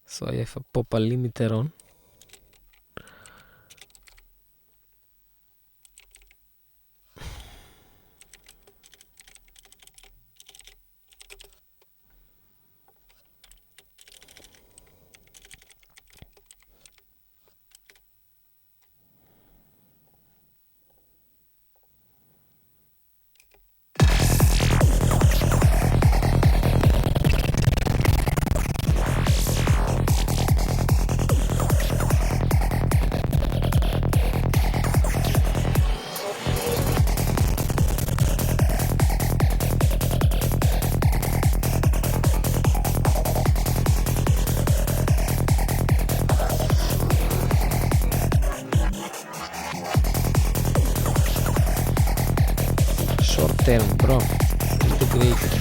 A: So I have a pop a limiter on. Short term, bro. Integrated.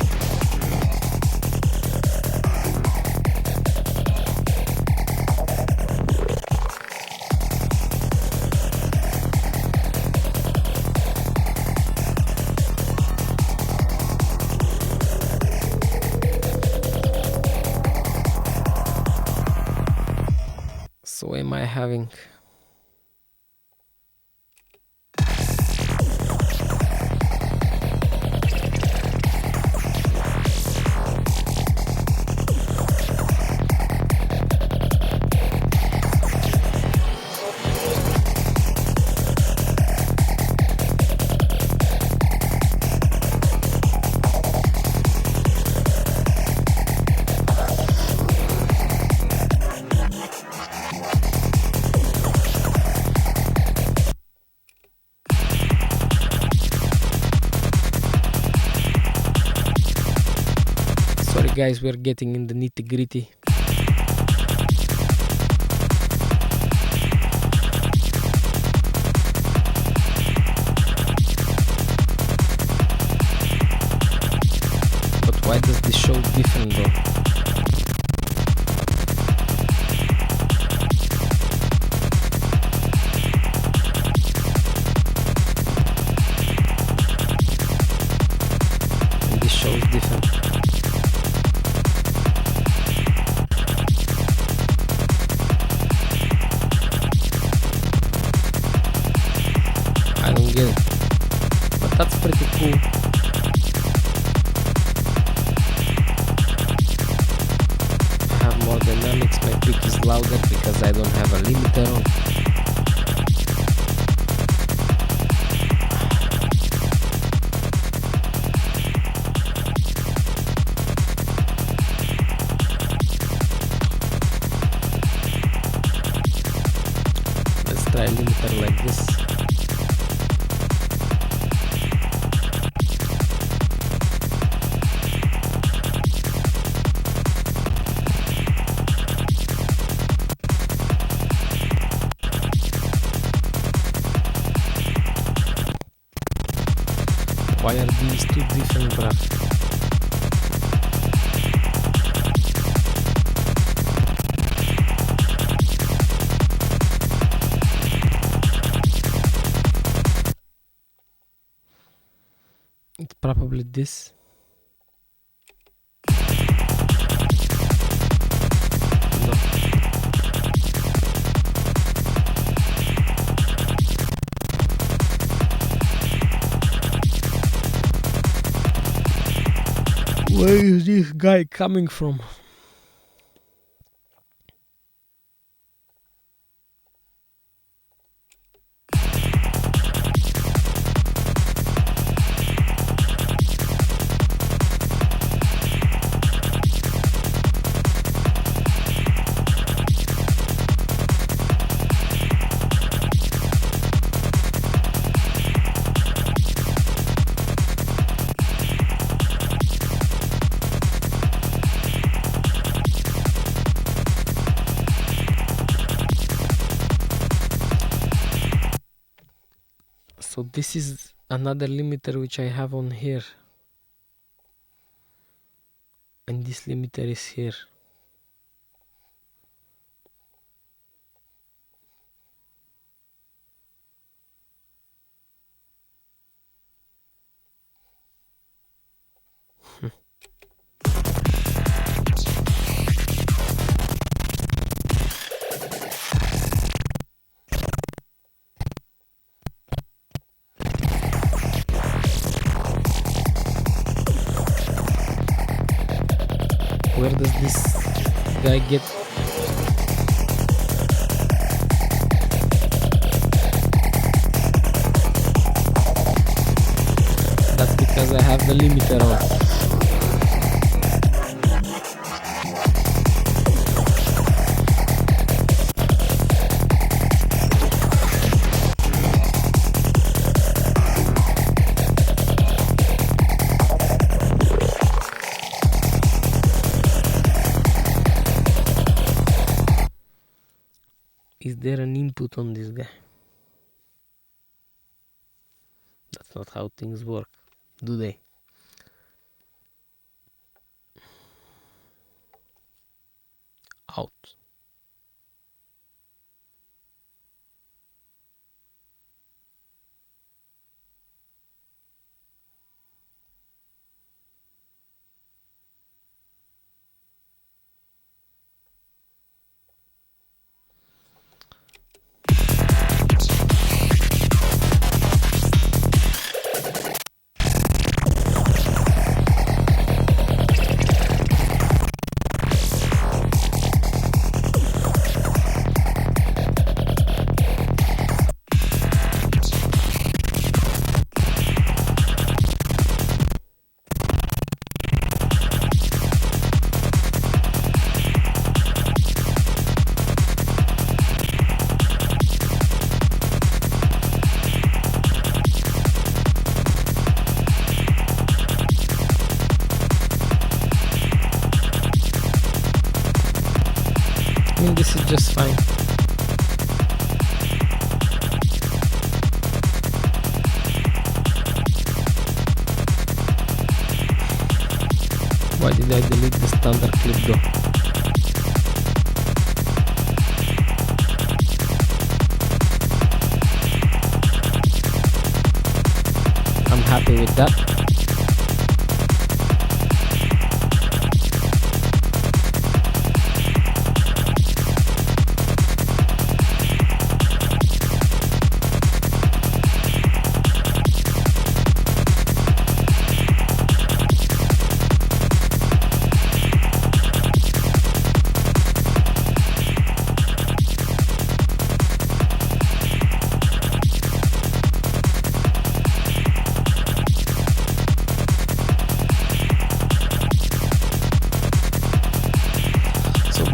A: So am I having guys, we're getting in the nitty-gritty. But why does this show different though? Different. I don't get it, but that's pretty cool. I have more dynamics, my peak is louder because I don't have a limiter on. Try a limiter like this. Why are these two different, bruh? It's probably this. No. Where is this guy coming from? So this is another limiter which I have on here, and this limiter is here. Where does this guy get? That's because I have the limiter on. Is there an input on this guy? That's not how things work, do they? Out. this is just fine. Why did I delete the standard clip though? I'm happy with that.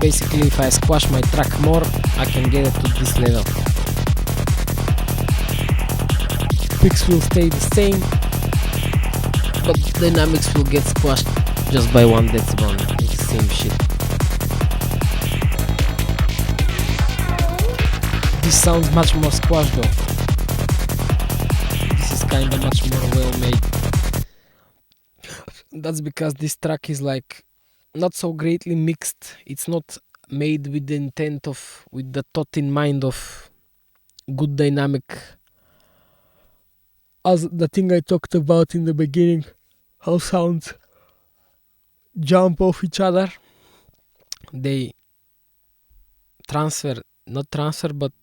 A: Basically, if I squash my track more, I can get it to this level. Picks will stay the same, but dynamics will get squashed just by 1 decibel. It's the same shit. This sounds much more squashed though. This is kinda much more well made. That's because this track is like not so greatly mixed. It's not made with the intent of, with the thought in mind of good dynamic, as the thing I talked about in the beginning, how sounds jump off each other. They not transfer, but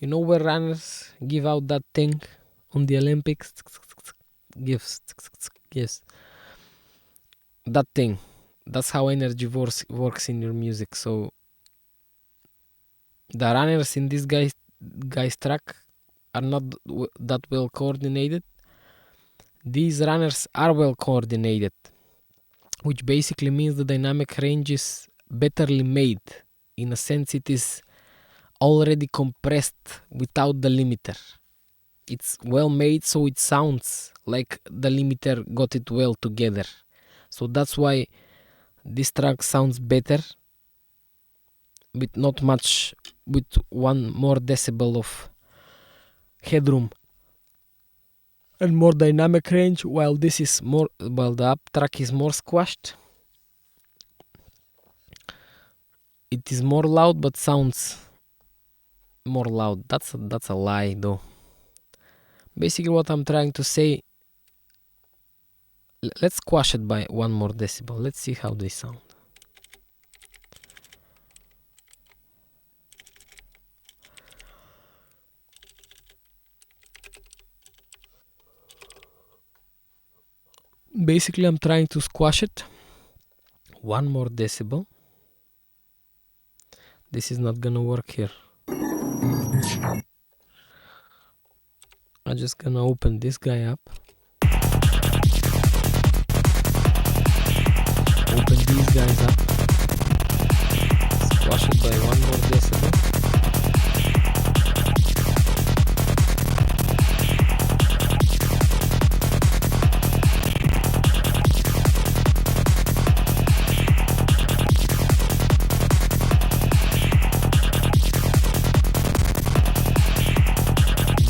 A: you know where runners give out that thing on the Olympics? Gives. That thing. That's how energy works in your music. So the runners in this guy's track are not that well coordinated. These runners are well coordinated, which basically means the dynamic range is betterly made. In a sense, it is already compressed without the limiter. It's well made, so it sounds like the limiter got it well together. So that's why this track sounds better with not much, with 1 more decibel of headroom and more dynamic range, while this is more, while the up track is more squashed. It is more loud, but sounds more loud. That's a lie though. Basically what I'm trying to say, let's squash it by 1 more decibel. Let's see how they sound. Basically I'm trying to squash it 1 more decibel. This is not gonna work here. I'm just gonna open this guy up. Open these guys up. Squash it by 1 more decibel.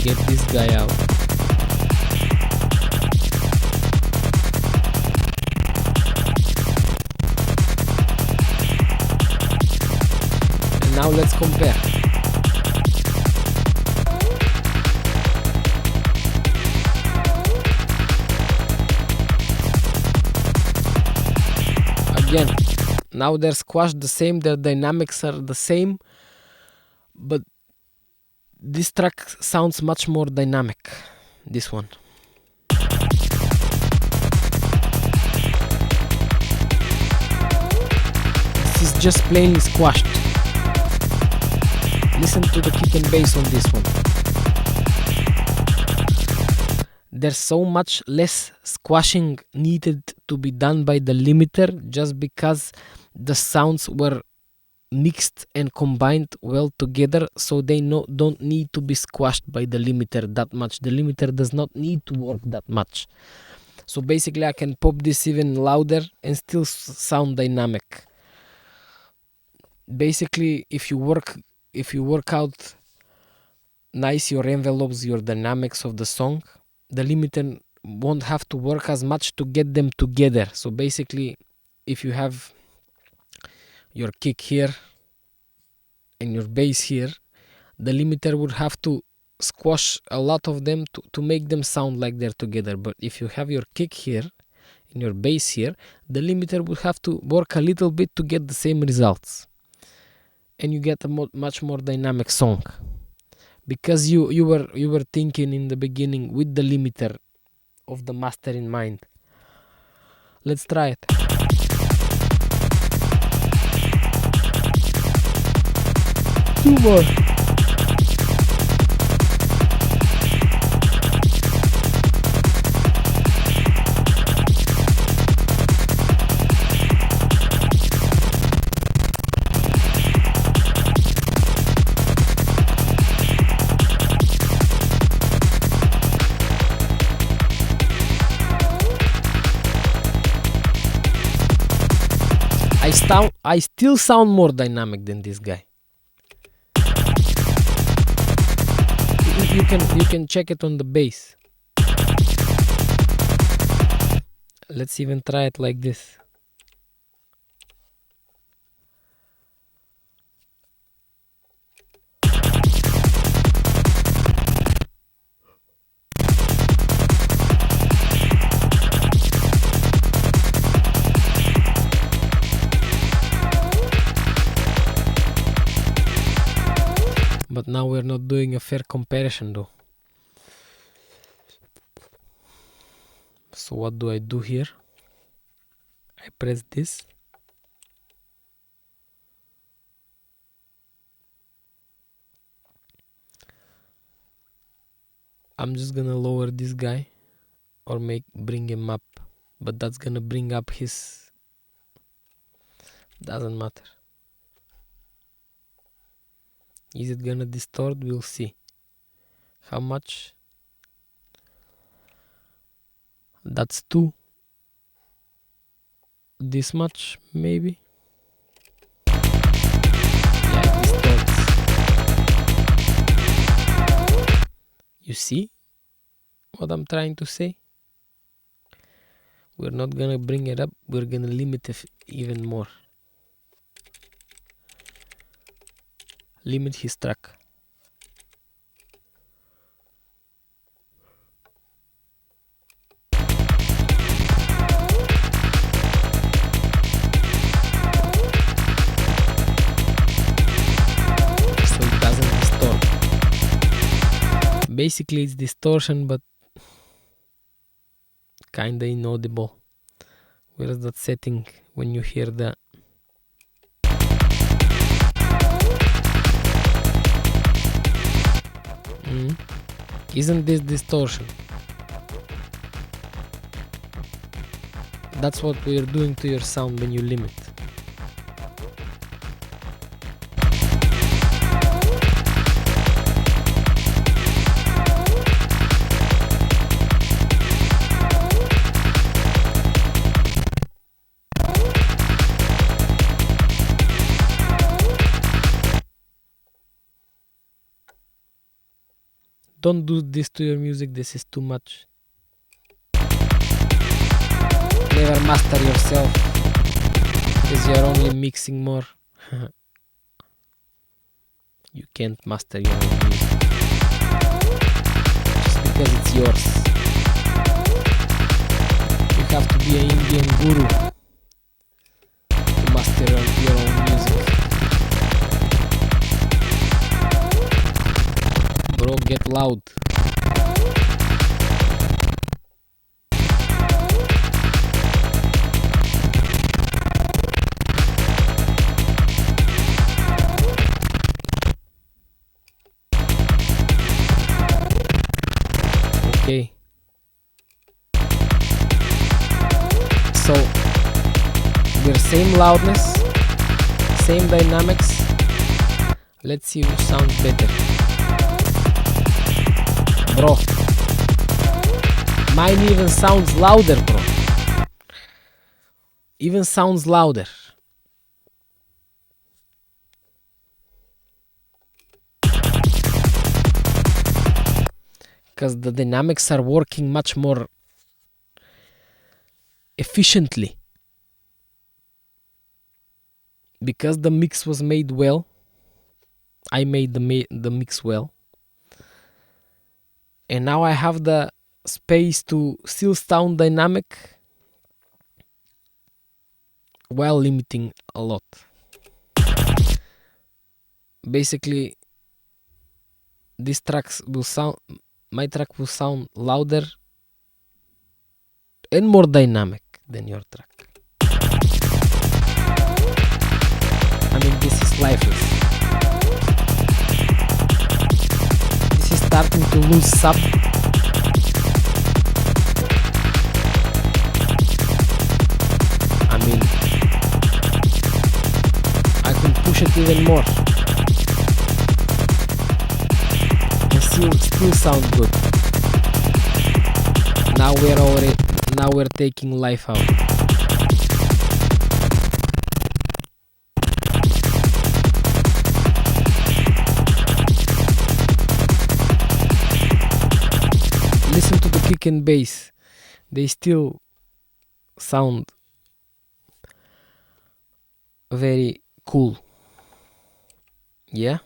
A: Get this guy out. And now let's compare. Again, now they're squashed the same, their dynamics are the same, but this track sounds much more dynamic, this one. This is just plainly squashed. Listen to the kick and bass on this one. There's so much less squashing needed to be done by the limiter just because the sounds were mixed and combined well together, so they don't need to be squashed by the limiter that much. The limiter does not need to work that much. So basically I can pop this even louder and still sound dynamic. basically if you work out nice your envelopes, your dynamics of the song, the limiter won't have to work as much to get them together. So basically, if you have your kick here and your bass here, the limiter would have to squash a lot of them to make them sound like they're together. But if you have your kick here and your bass here, the limiter would have to work a little bit to get the same results, and you get a much more dynamic song, because you were thinking in the beginning with the limiter of the master in mind. Let's try it. Two more. I still sound more dynamic than this guy. You can check it on the bass. Let's even try it like this. But now we're not doing a fair comparison though. So what do I do here? I press this. I'm just gonna lower this guy or bring him up, but that's gonna bring up his, doesn't matter. Is it gonna distort? We'll see. How much? That's 2. This much, maybe? Yeah, it distorts. You see what I'm trying to say? We're not gonna bring it up, we're gonna limit it even more. Limit his track. So it doesn't distort. Basically it's distortion, but kinda inaudible. Where's that setting when you hear the Isn't this distortion? That's what we're doing to your sound when you limit. Don't do this to your music, this is too much. Never master yourself, because you're only mixing more. You can't master your own music just because it's yours. You have to be an Indian guru to master your own music. Bro, get loud. Okay. So we're same loudness, same dynamics. Let's see who sounds better. Bro, mine even sounds louder, bro. Even sounds louder. because the dynamics are working much more efficiently. Because the mix was made well, I made the mix well, and now I have the space to still sound dynamic while limiting a lot. Basically, my track will sound louder and more dynamic than your track. I mean, this is lifeless. This is starting to lose sub. I mean, I can push it even more and still sound good. Now we're taking life out. Listen to the kick and bass. They still sound very cool. Yeah?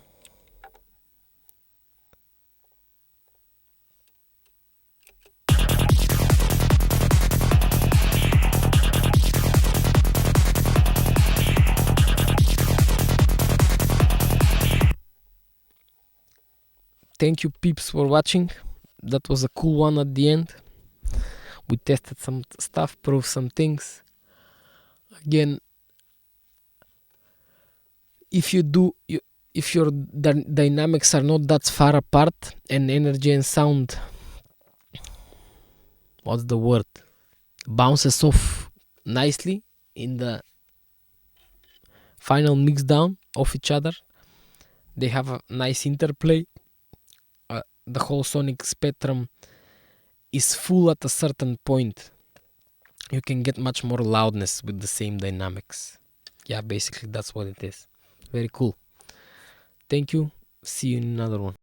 A: Thank you peeps for watching. That was a cool one at the end. We tested some stuff, proved some things. Again, if your dynamics are not that far apart and energy and sound, what's the word, bounces off nicely in the final mix down of each other, they have a nice interplay. The whole sonic spectrum is full at a certain point. You can get much more loudness with the same dynamics. Yeah, basically that's what it is. Very cool. Thank you. See you in another one.